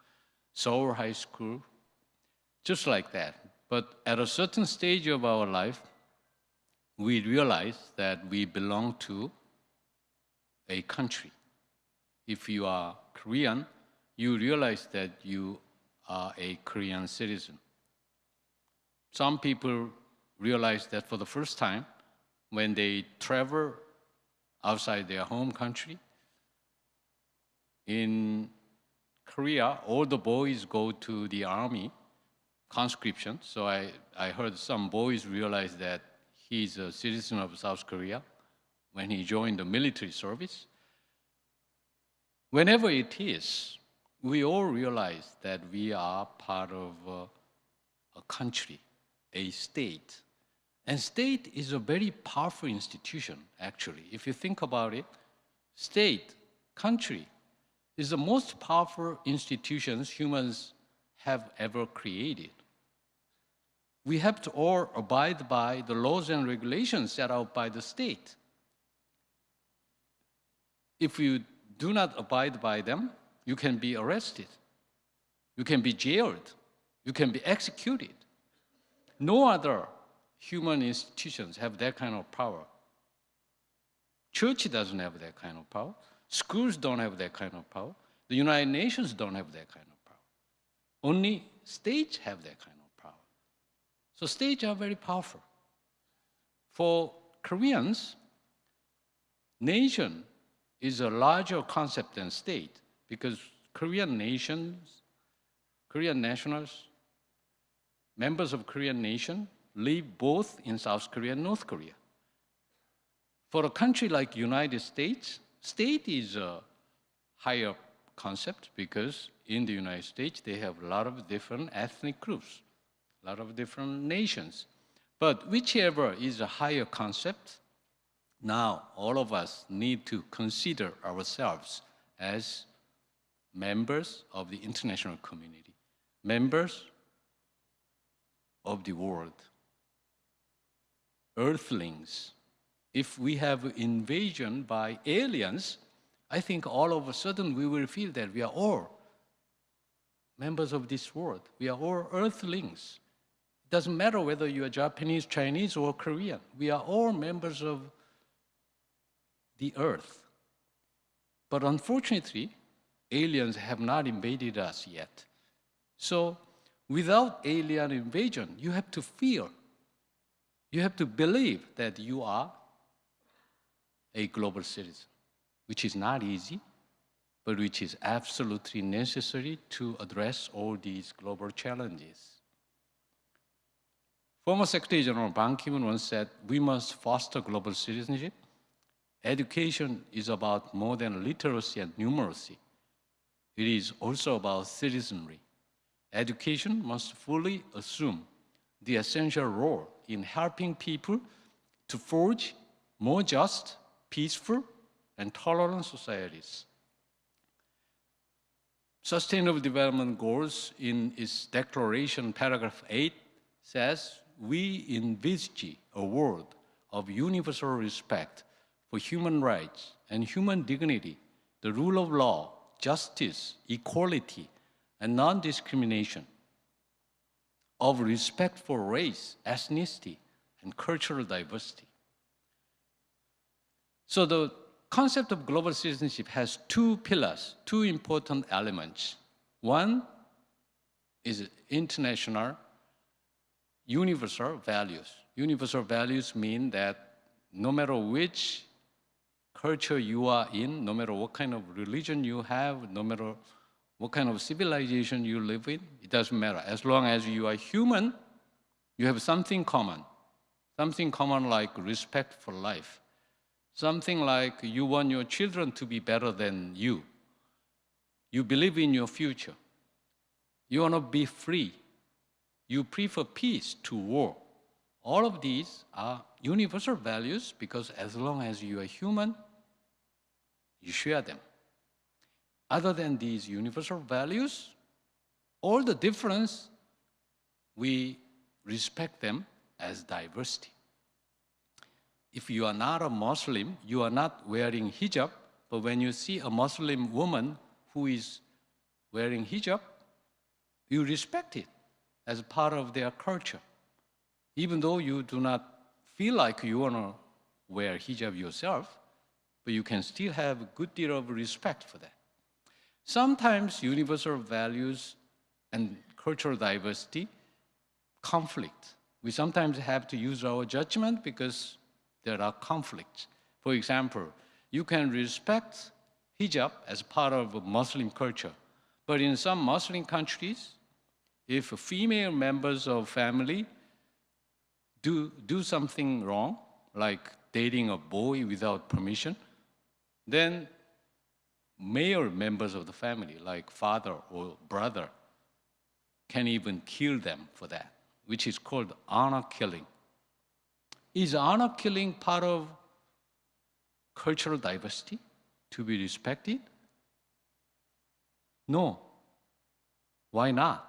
Seoul High School, just like that. But at a certain stage of our life, we realize that we belong to a country. If you are Korean, you realize that you are a Korean citizen. Some people realize that for the first time when they travel outside their home country. In Korea, all the boys go to the army conscription. So I heard some boys realize that he's a citizen of South Korea when he joined the military service. Whenever it is, we all realize that we are part of a country, a state. And state is a very powerful institution, actually. If you think about it, state, country, is the most powerful institutions humans have ever created. We have to all abide by the laws and regulations set out by the state. If you do not abide by them, you can be arrested, you can be jailed, you can be executed. No other human institutions have that kind of power. Church doesn't have that kind of power. Schools don't have that kind of power. The United Nations don't have that kind of power. Only states have that kind of power. So states are very powerful. For Koreans, nation is a larger concept than state because Korean nationals, members of Korean nation live both in South Korea and North Korea. For a country like United States, state is a higher concept because in the United States they have a lot of different ethnic groups, a lot of different nations. But whichever is a higher concept, now all of us need to consider ourselves as members of the international community, members of the world, earthlings. If we have invasion by aliens, I think all of a sudden we will feel that we are all members of this world. We are all earthlings. It doesn't matter whether you are Japanese, Chinese, or Korean. We are all members of the earth. But unfortunately, aliens have not invaded us yet. So without alien invasion, you have to feel, you have to believe that you are a global citizen, which is not easy, but which is absolutely necessary to address all these global challenges. Former Secretary General Ban Ki-moon once said, we must foster global citizenship education is about more than literacy and numeracy. It is also about citizenry. Education must fully assume the essential role in helping people to forge more just, peaceful, and tolerant societies. Sustainable Development Goals in its declaration, paragraph 8, says, we envisage a world of universal respect for human rights and human dignity, the rule of law, justice, equality, and non-discrimination, of respect for race, ethnicity, and cultural diversity. So the concept of global citizenship has two pillars, two important elements. One is international universal values. Universal values mean that no matter which culture you are in, no matter what kind of religion you have, no matter what kind of civilization you live in, it doesn't matter. As long as you are human, you have something common like respect for life. Something like you want your children to be better than you. You believe in your future. You want to be free. You prefer peace to war. All of these are universal values because as long as you are human, you share them. Other than these universal values, all the difference, we respect them as diversity. If you are not a Muslim, you are not wearing hijab, but when you see a Muslim woman who is wearing hijab, you respect it as part of their culture. Even though you do not feel like you want to wear hijab yourself, but you can still have a good deal of respect for that. Sometimes universal values and cultural diversity conflict. We sometimes have to use our judgment because there are conflicts. For example, you can respect hijab as part of Muslim culture, but in some Muslim countries, if female members of family do something wrong, like dating a boy without permission, then male members of the family, like father or brother, can even kill them for that, which is called honor killing. Is honor killing part of cultural diversity to be respected? No. Why not?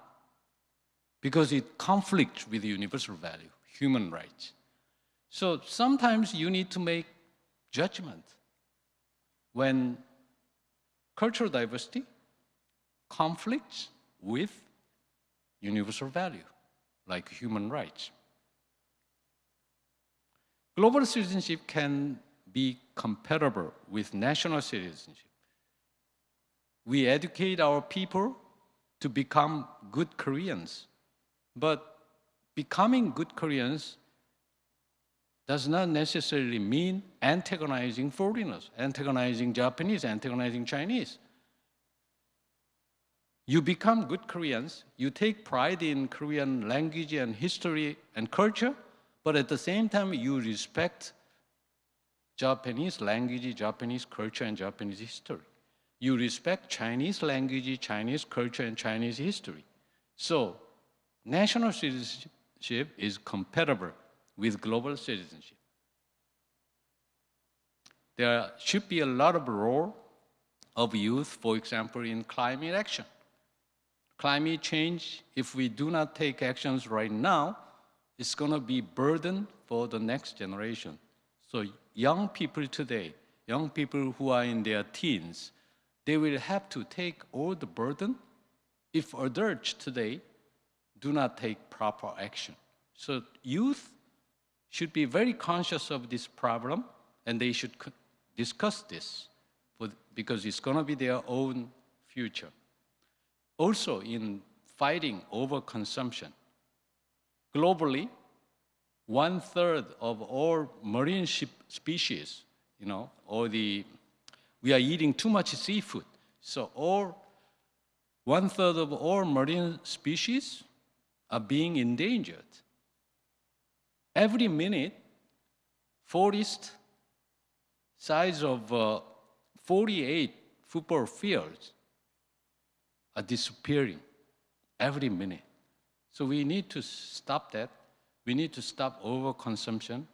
Because it conflicts with the universal value, human rights. So sometimes you need to make judgment when cultural diversity conflicts with universal value, like human rights. Global citizenship can be compatible with national citizenship. We educate our people to become good Koreans, but becoming good Koreans does not necessarily mean antagonizing foreigners, antagonizing Japanese, antagonizing Chinese. You become good Koreans, you take pride in Korean language and history and culture, but at the same time you respect Japanese language, Japanese culture, and Japanese history. You respect Chinese language, Chinese culture, and Chinese history. So, national citizenship is compatible with global citizenship. There should be a lot of role of youth, for example, in climate action. Climate change, if we do not take actions right now, it's going to be burden for the next generation. So young people today, young people who are in their teens, they will have to take all the burden if adults today do not take proper action. So youth should be very conscious of this problem, and they should discuss this because it's going to be their own future. Also, in fighting overconsumption, globally, 1/3 of all marine species, we are eating too much seafood. So 1/3 of all marine species are being endangered. Every minute, forest size of 48 football fields are disappearing every minute. So we need to stop that. We need to stop overconsumption.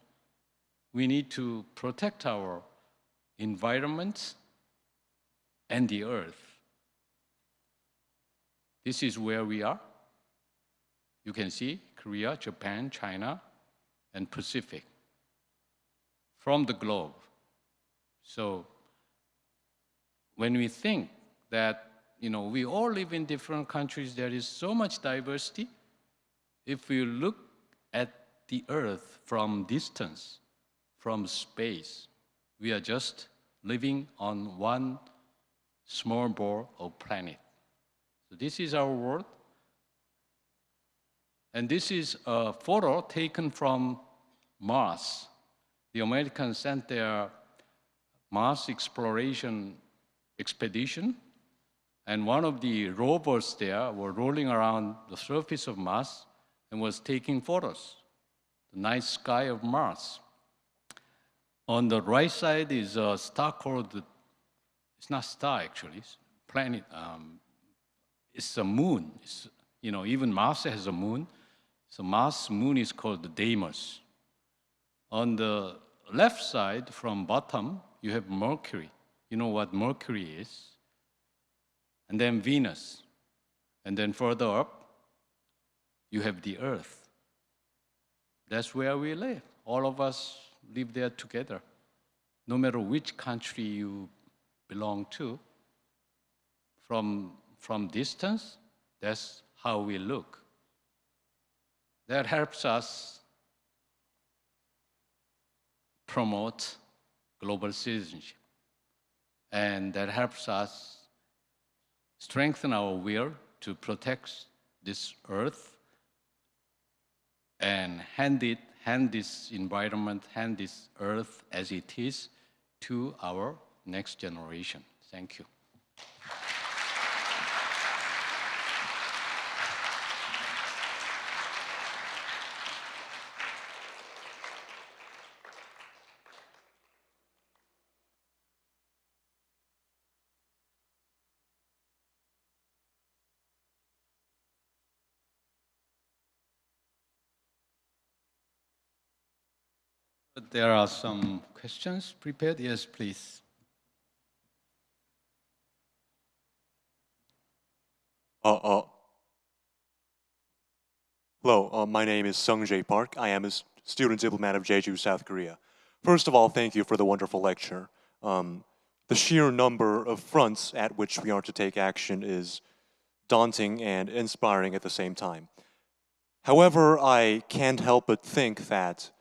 We need to protect our environment and the earth. This is where we are. You can see Korea, Japan, China, and Pacific from the globe. So when we think that we all live in different countries, there is so much diversity. If we look at the earth from distance, from space, we are just living on one small ball of planet. So this is our world. And this is a photo taken from Mars. The Americans sent their Mars exploration expedition, and one of the rovers there were rolling around the surface of Mars and was taking photos, the night sky of Mars. On the right side is a star called, it's not star actually, it's planet, it's a moon. Even Mars has a moon. So Mars' moon is called the Deimos. On the left side, from bottom, you have Mercury. You know what Mercury is. And then Venus. And then further up, you have the Earth. That's where we live. All of us live there together. No matter which country you belong to, from distance, that's how we look. That helps us promote global citizenship. And that helps us strengthen our will to protect this earth and hand this environment, hand this earth as it is to our next generation. Thank you. There are some questions prepared. Yes, please. Hello, my name is Sungjae Park. I am a student diplomat of Jeju, South Korea. First of all, thank you for the wonderful lecture. The sheer number of fronts at which we are to take action is daunting and inspiring at the same time. However, I can't help but think that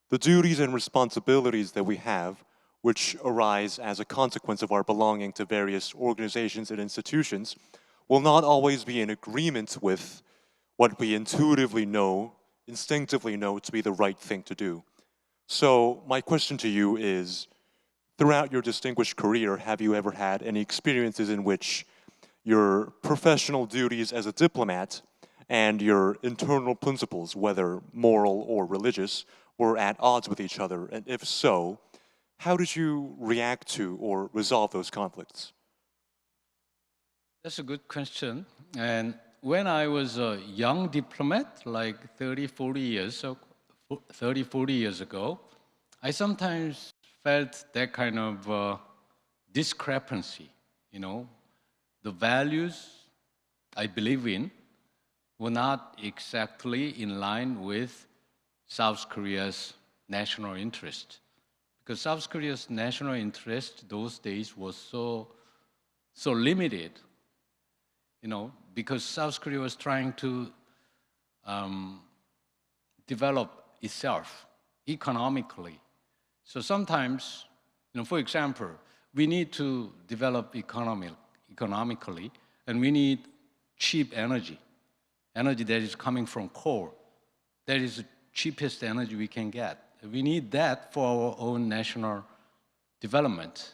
the duties and responsibilities that we have, which arise as a consequence of our belonging to various organizations and institutions, will not always be in agreement with what we intuitively know, instinctively know to be the right thing to do. So my question to you is, throughout your distinguished career, have you ever had any experiences in which your professional duties as a diplomat and your internal principles, whether moral or religious, were at odds with each other? And if so, how did you react to or resolve those conflicts? That's a good question. And when I was a young diplomat, like 30, 40 years ago, I sometimes felt that kind of discrepancy. The values I believe in were not exactly in line with South Korea's national interest. Because South Korea's national interest those days was so limited, because South Korea was trying to develop itself economically. So sometimes, for example, we need to develop economically, and we need cheap energy that is coming from coal. That is the cheapest energy we can get. We need that for our own national development.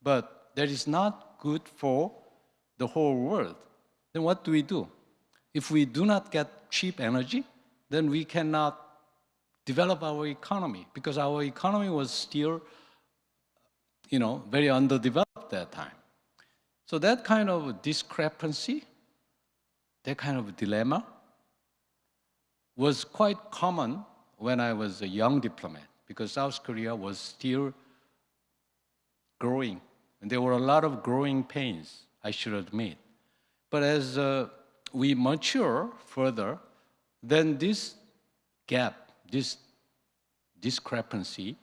But that is not good for the whole world. Then what do? If we do not get cheap energy, then we cannot develop our economy, because our economy was still very underdeveloped at that time. So that kind of discrepancy, that kind of dilemma was quite common when I was a young diplomat, because South Korea was still growing. And there were a lot of growing pains, I should admit. But as we mature further, then this gap, this discrepancy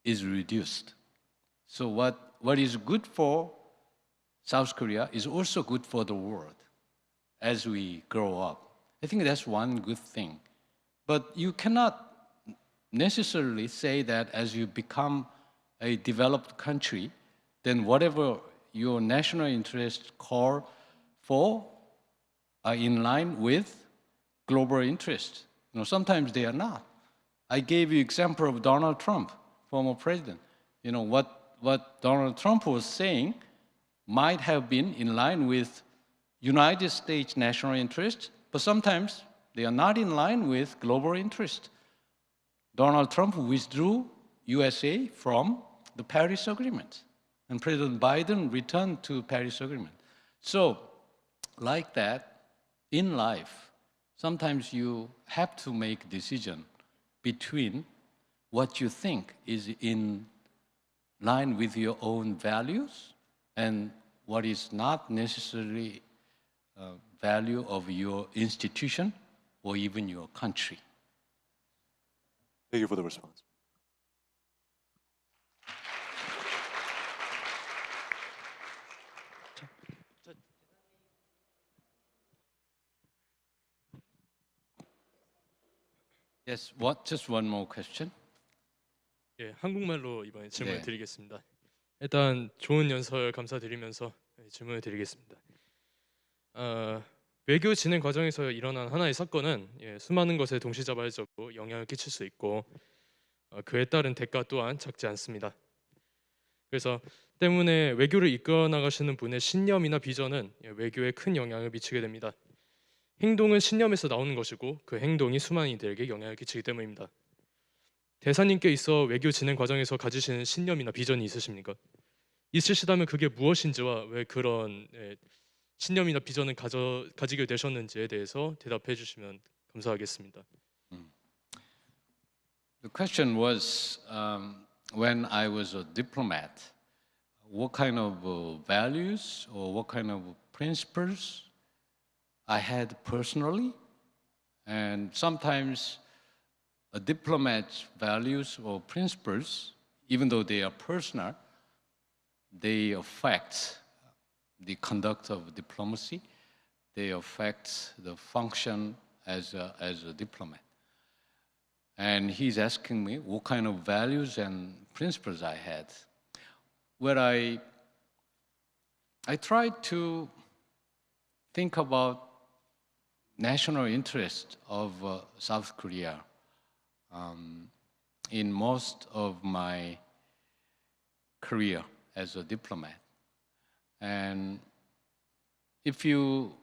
is reduced. So what is good for South Korea is also good for the world as we grow up. I think that's one good thing. But you cannot necessarily say that as you become a developed country, then whatever your national interests call for are in line with global interests. Sometimes they are not. I gave you example of Donald Trump, former president. What Donald Trump was saying might have been in line with United States national interest, but sometimes they are not in line with global interest. Donald Trump withdrew USA from the Paris Agreement, and President Biden returned to Paris Agreement. So, like that, in life, sometimes you have to make a decision between what you think is in line with your own values and what is not necessarily value of your institution or even your country. Thank you for the response. Yes, just one more question. 예, 한국말로 이번에 질문을 네. 드리겠습니다. 일단 좋은 연설 감사드리면서 질문을 드리겠습니다. 외교 진행 과정에서 일어난 하나의 사건은 수많은 것에 동시다발적으로 영향을 끼칠 수 있고 그에 따른 대가 또한 작지 않습니다. 그래서 때문에 외교를 이끌어 나가시는 분의 신념이나 비전은 외교에 큰 영향을 미치게 됩니다. 행동은 신념에서 나오는 것이고 그 행동이 수많은 이들에게 영향을 끼치기 때문입니다. 대사님께 있어 외교 진행 과정에서 가지시는 신념이나 비전이 있으십니까? 있으시다면 그게 무엇인지와 왜 그런 신념이나 비전을 가지게 되셨는지에 대해서 대답해 주시면 감사하겠습니다. The question was, when I was a diplomat, what kind of values or what kind of principles I had personally, and sometimes a diplomat's values or principles, even though they are personal, they affect the conduct of diplomacy, they affect the function as a diplomat. And he's asking me what kind of values and principles I had. Where I tried to think about national interest of South Korea in most of my career as a diplomat. And if you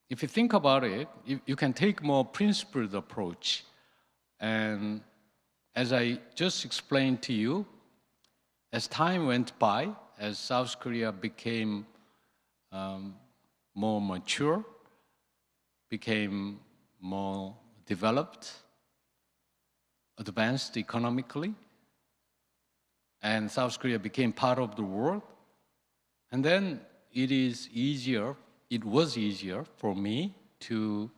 think about it, you can take more principled approach. And as I just explained to you, as time went by, as South Korea became more mature, became more developed, advanced economically, and South Korea became part of the world, and then it was easier for me to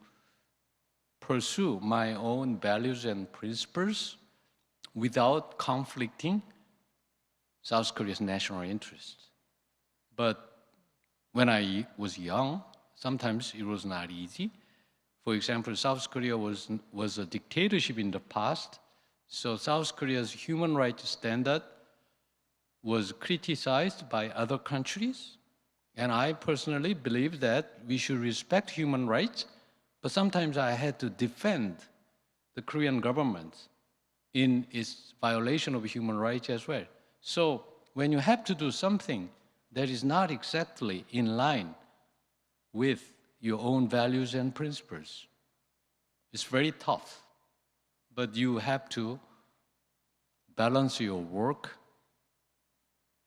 pursue my own values and principles without conflicting South Korea's national interests. But when I was young, sometimes it was not easy. For example, South Korea was a dictatorship in the past, so South Korea's human rights standard was criticized by other countries. And I personally believe that we should respect human rights, but sometimes I had to defend the Korean government in its violation of human rights as well. So when you have to do something that is not exactly in line with your own values and principles, it's very tough. But you have to balance your work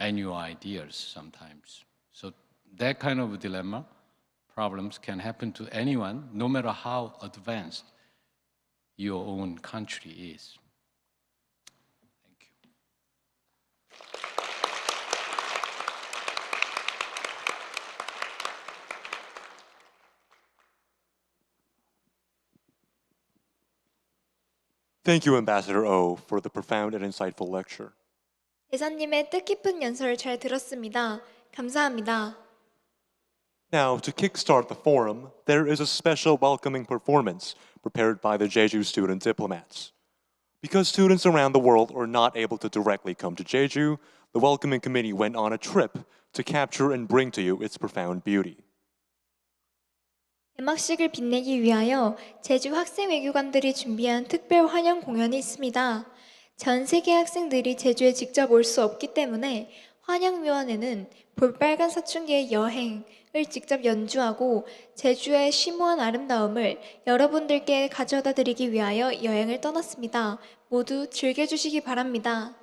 and your ideas sometimes. So that kind of dilemma, problems can happen to anyone, no matter how advanced your own country is. Thank you. Thank you, Ambassador Oh, for the profound and insightful lecture. 대사님의 뜻깊은 연설을 잘 들었습니다. 감사합니다. Now, to kickstart the forum, there is a special welcoming performance prepared by the Jeju student diplomats. Because students around the world are not able to directly come to Jeju, the welcoming committee went on a trip to capture and bring to you its profound beauty. 개막식을 빛내기 위하여 제주 학생 외교관들이 준비한 특별 환영 공연이 있습니다. 전 세계 학생들이 제주에 직접 올 수 없기 때문에 환영위원회는 볼빨간 사춘기의 여행을 직접 연주하고 제주의 심오한 아름다움을 여러분들께 가져다 드리기 위하여 여행을 떠났습니다. 모두 즐겨주시기 바랍니다.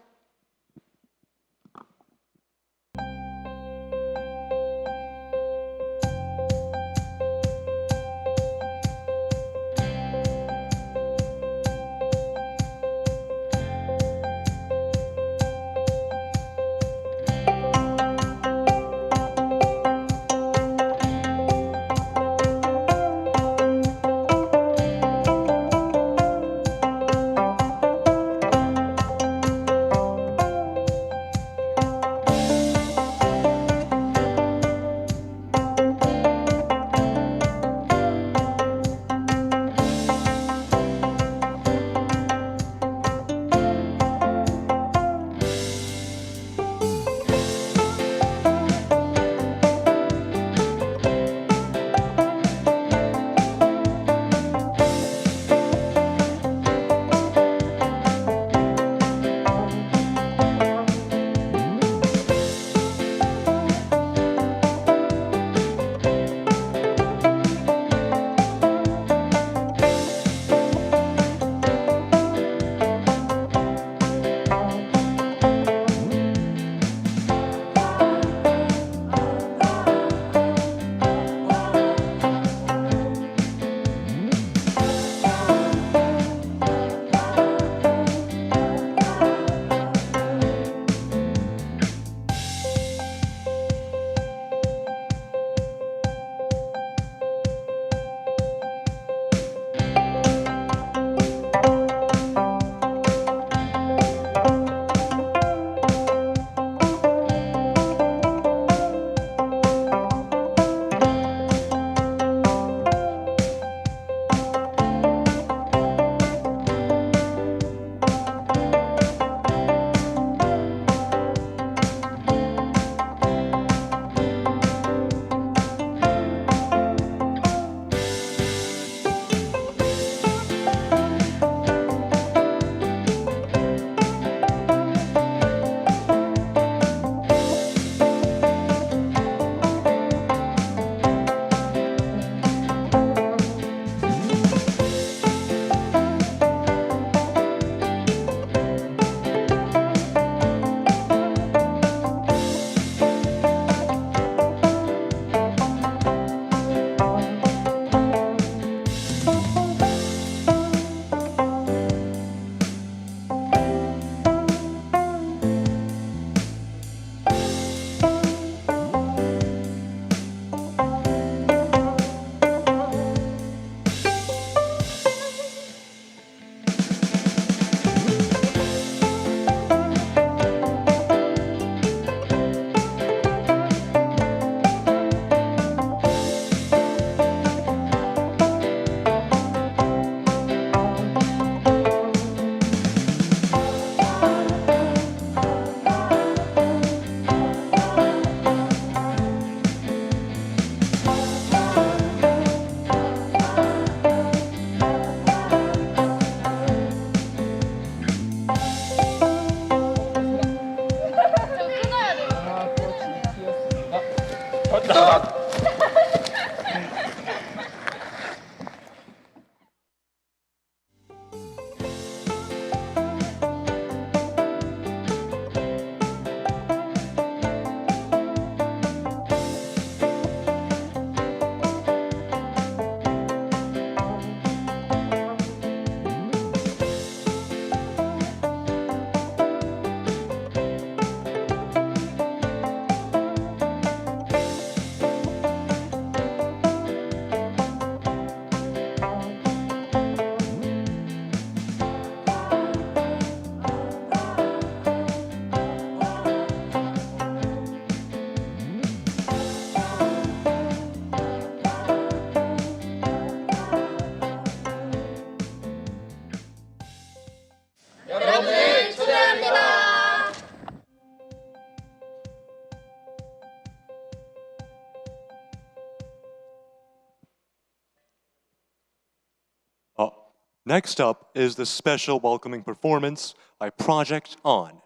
Next up is the special welcoming performance by Project On.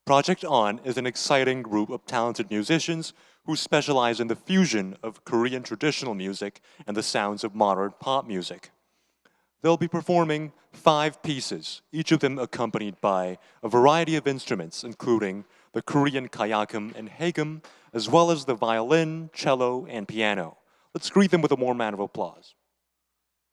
Project On is an exciting group of talented musicians who specialize in the fusion of Korean traditional music and the sounds of modern pop music. They'll be performing 5 pieces, each of them accompanied by a variety of instruments, including the Korean kayakum and haegum, as well as the violin, cello, and piano. Let's greet them with a warm round of applause.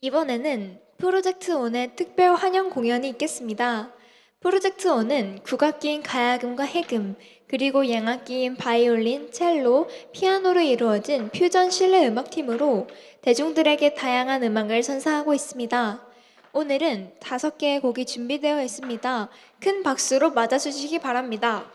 이번에는 프로젝트 온의 특별 환영 공연이 있겠습니다. 프로젝트 온은 국악기인 가야금과 해금, 그리고 양악기인 바이올린, 첼로, 피아노로 이루어진 퓨전 실내 음악팀으로 대중들에게 다양한 음악을 선사하고 있습니다. 오늘은 5개의 곡이 준비되어 있습니다. 큰 박수로 맞아주시기 바랍니다.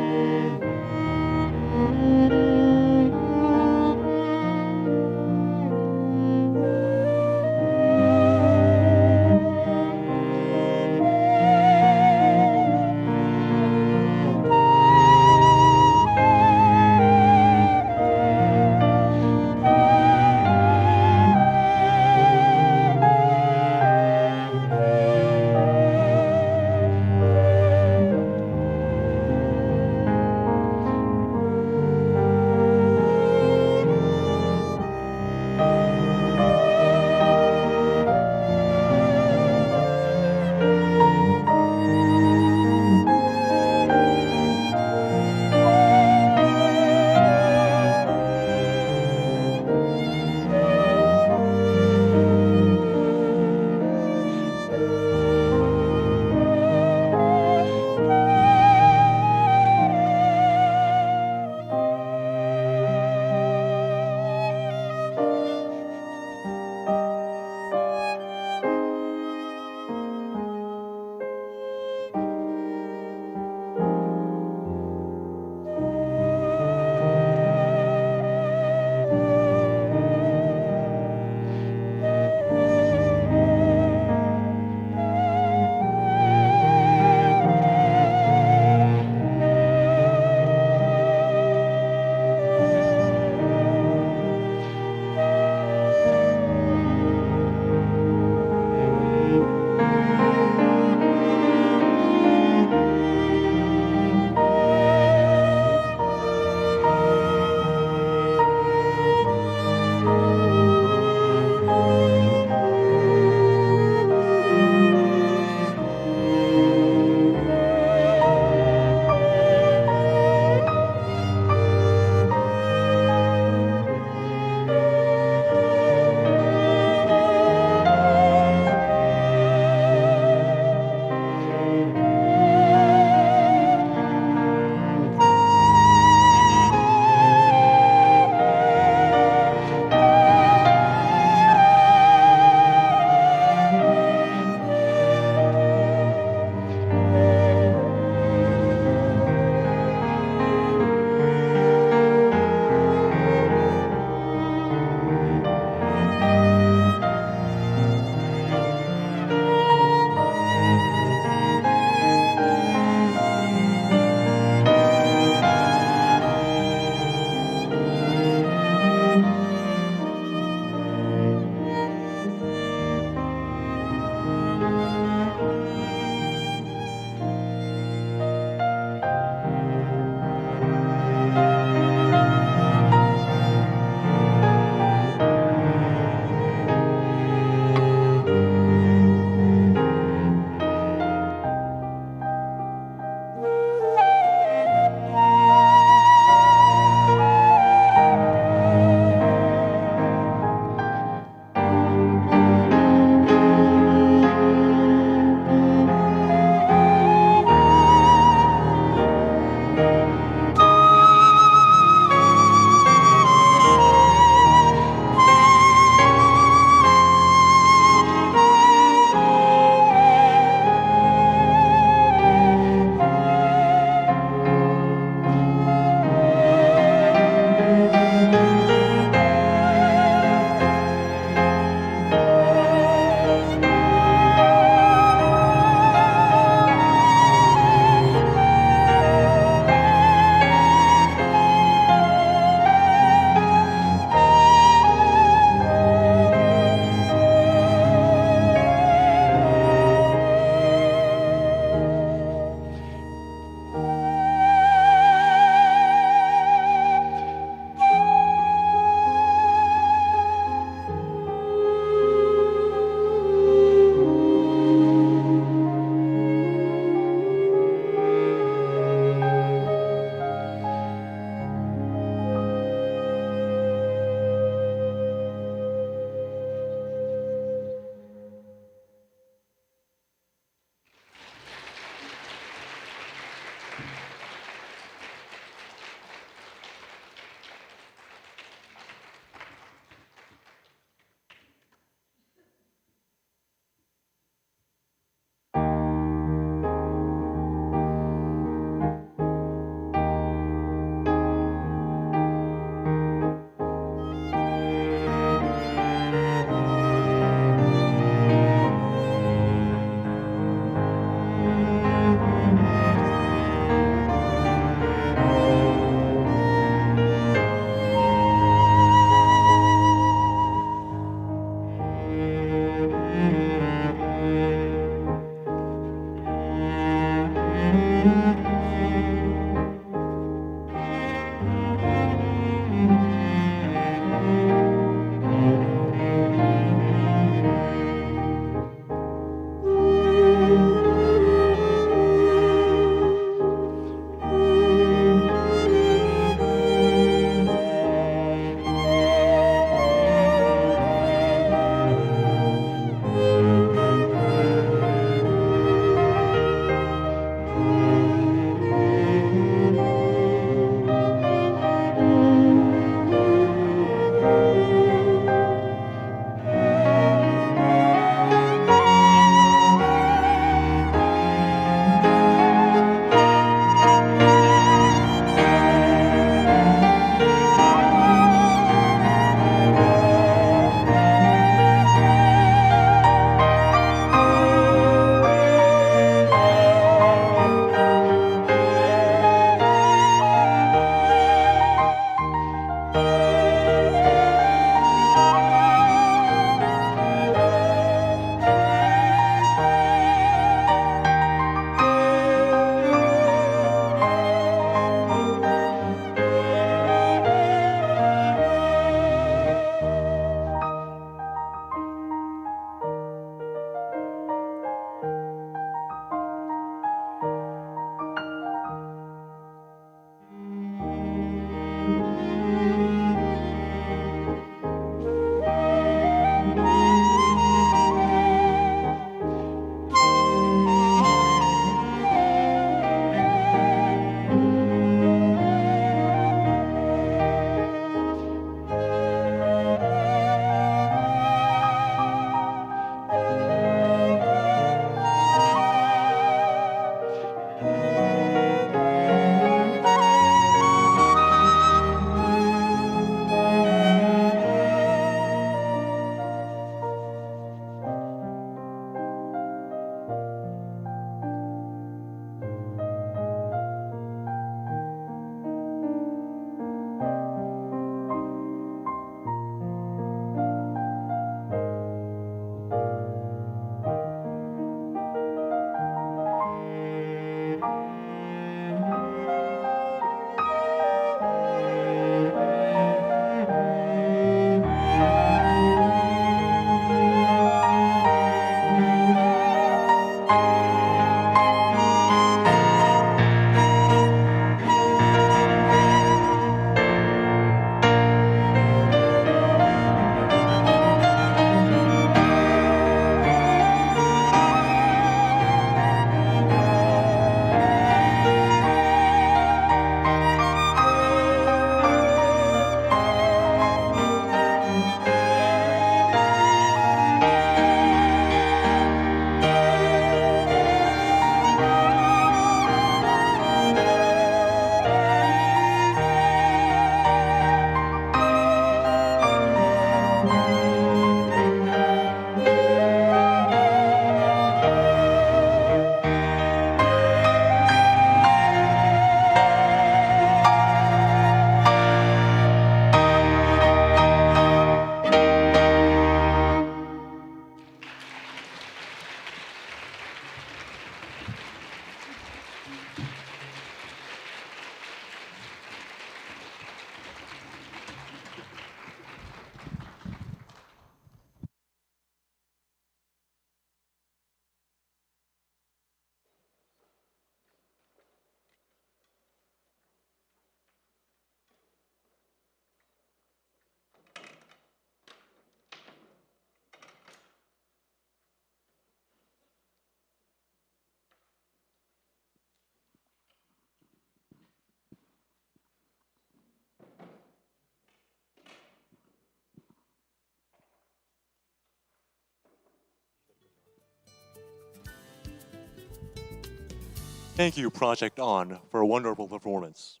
Thank you, Project On, for a wonderful performance.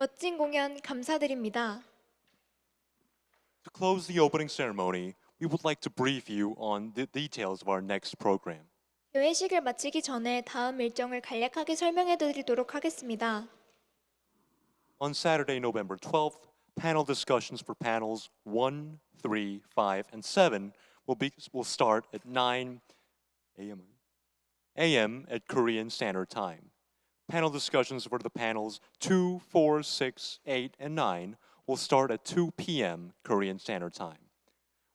멋진 공연 감사드립니다. To close the opening ceremony, we would like to brief you on the details of our next program. 개회식을 마치기 전에 다음 일정을 간략하게 설명해 드리도록 하겠습니다. On Saturday, November 12th, panel discussions for panels 1, 3, 5, and 7 will start at 9 a.m. at Korean Standard Time. Panel discussions for the panels 2, 4, 6, 8, and 9 will start at 2 p.m. Korean Standard Time.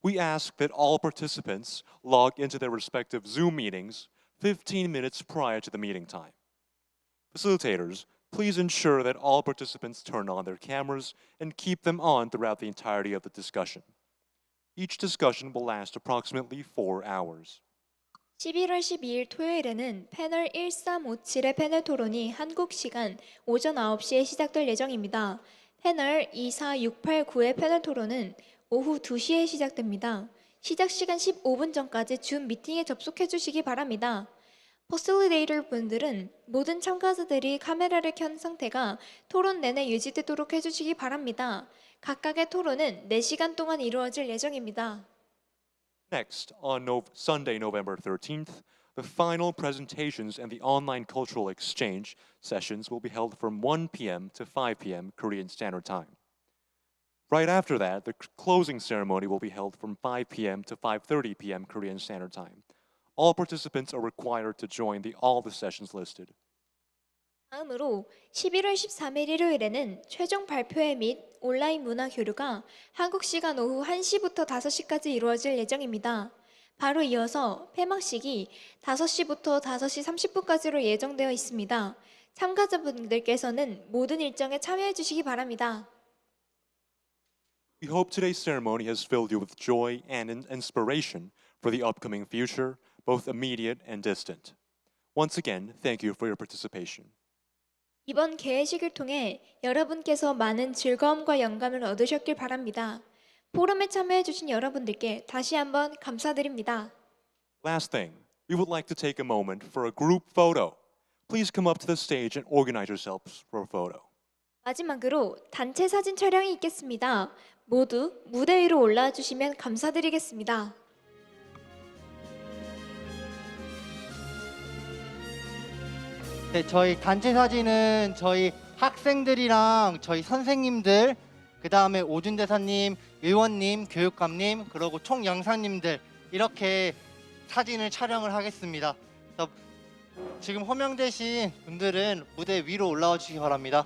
We ask that all participants log into their respective Zoom meetings 15 minutes prior to the meeting time. Facilitators, please ensure that all participants turn on their cameras and keep them on throughout the entirety of the discussion. Each discussion will last approximately 4 hours. 11월 12일 토요일에는 패널 1357의 패널 토론이 한국 시간 오전 9시에 시작될 예정입니다. 패널 24689의 패널 토론은 오후 2시에 시작됩니다. 시작 시간 15분 전까지 줌 미팅에 접속해 주시기 바랍니다. 퍼실리테이터 분들은 모든 참가자들이 카메라를 켠 상태가 토론 내내 유지되도록 해주시기 바랍니다. 각각의 토론은 4시간 동안 이루어질 예정입니다. Next, on Sunday, November 13th, the final presentations and the online cultural exchange sessions will be held from 1 p.m. to 5 p.m. Korean Standard Time. Right after that, the closing ceremony will be held from 5 p.m. to 5:30 p.m. Korean Standard Time. All participants are required to join all the sessions listed. 다음으로 11월 13일 일요일에는 최종 발표회 및 온라인 문화 교류가 한국 시간 오후 1시부터 5시까지 이루어질 예정입니다. 바로 이어서 폐막식이 5시부터 5시 30분까지로 예정되어 있습니다. 참가자분들께서는 모든 일정에 참여해 주시기 바랍니다. We hope today's ceremony has filled you with joy and inspiration for the upcoming future, both immediate and distant. Once again, thank you for your participation. 이번 개회식을 통해 여러분께서 많은 즐거움과 영감을 얻으셨길 바랍니다. 포럼에 참여해 주신 여러분들께 다시 한번 감사드립니다. Last thing, we would like to take a moment for a group photo. Please come up to the stage and organize yourselves for a photo. 마지막으로 단체 사진 촬영이 있겠습니다. 모두 무대 위로 올라와 주시면 감사드리겠습니다. 네, 저희 단체 사진은 저희 학생들이랑 저희 선생님들, 그 다음에 오준대사님, 의원님, 교육감님, 그리고 총영사님들 이렇게 사진을 촬영을 하겠습니다. 그래서 지금 호명되신 분들은 무대 위로 올라와 주시기 바랍니다.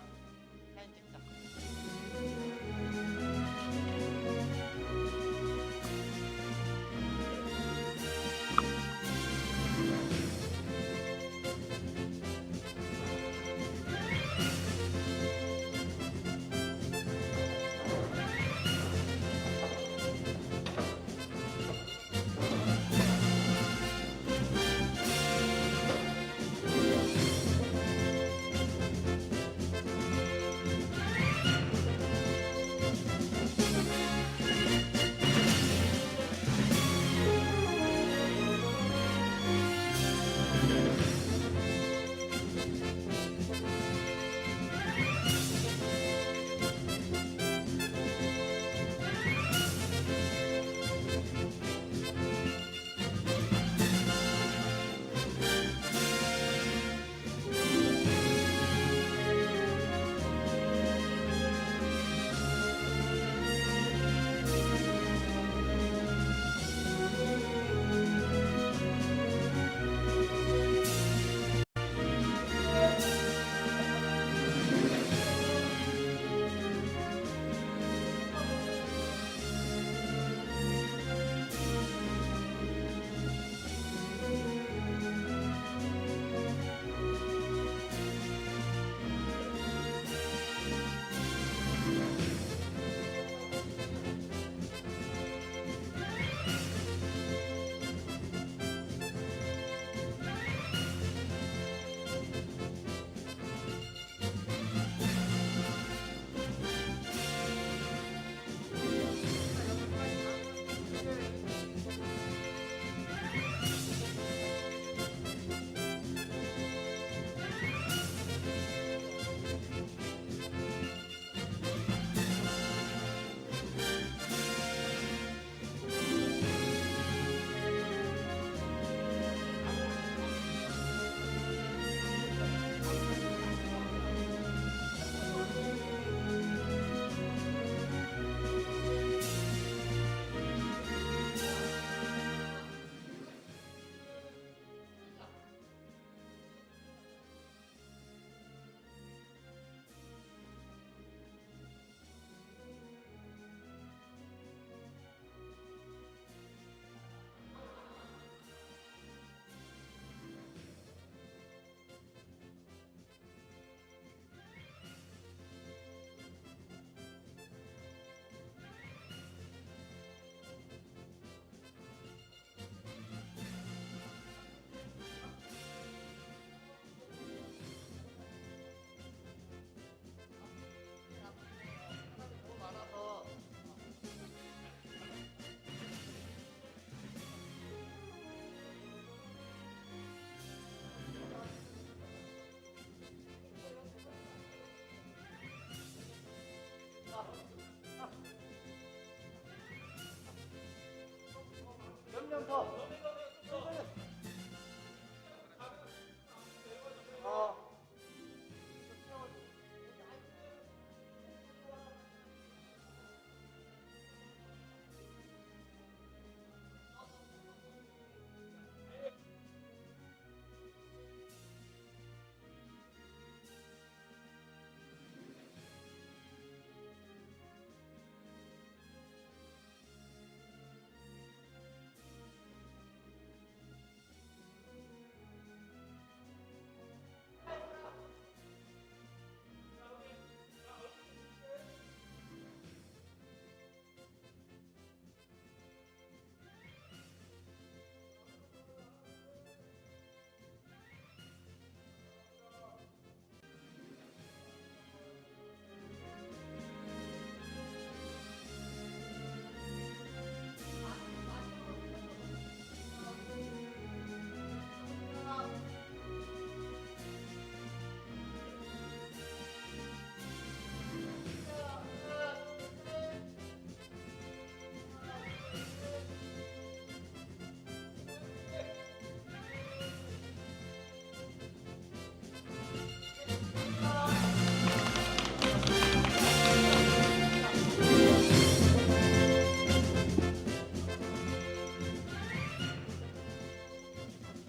명 더.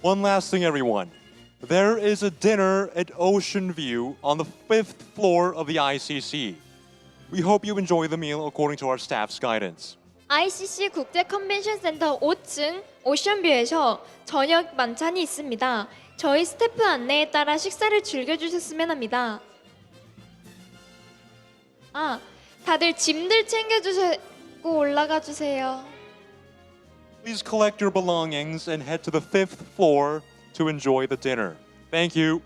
One last thing, everyone. There is a dinner at Ocean View on the 5th floor of the ICC. We hope you enjoy the meal according to our staff's guidance. ICC 국제 컨벤션 센터 5층 오션뷰에서 저녁 만찬이 있습니다. 저희 스태프 안내에 따라 식사를 즐겨주셨으면 합니다. 다들 짐들 챙겨주시고 올라가 주세요. Please collect your belongings and head to the 5th floor to enjoy the dinner. Thank you.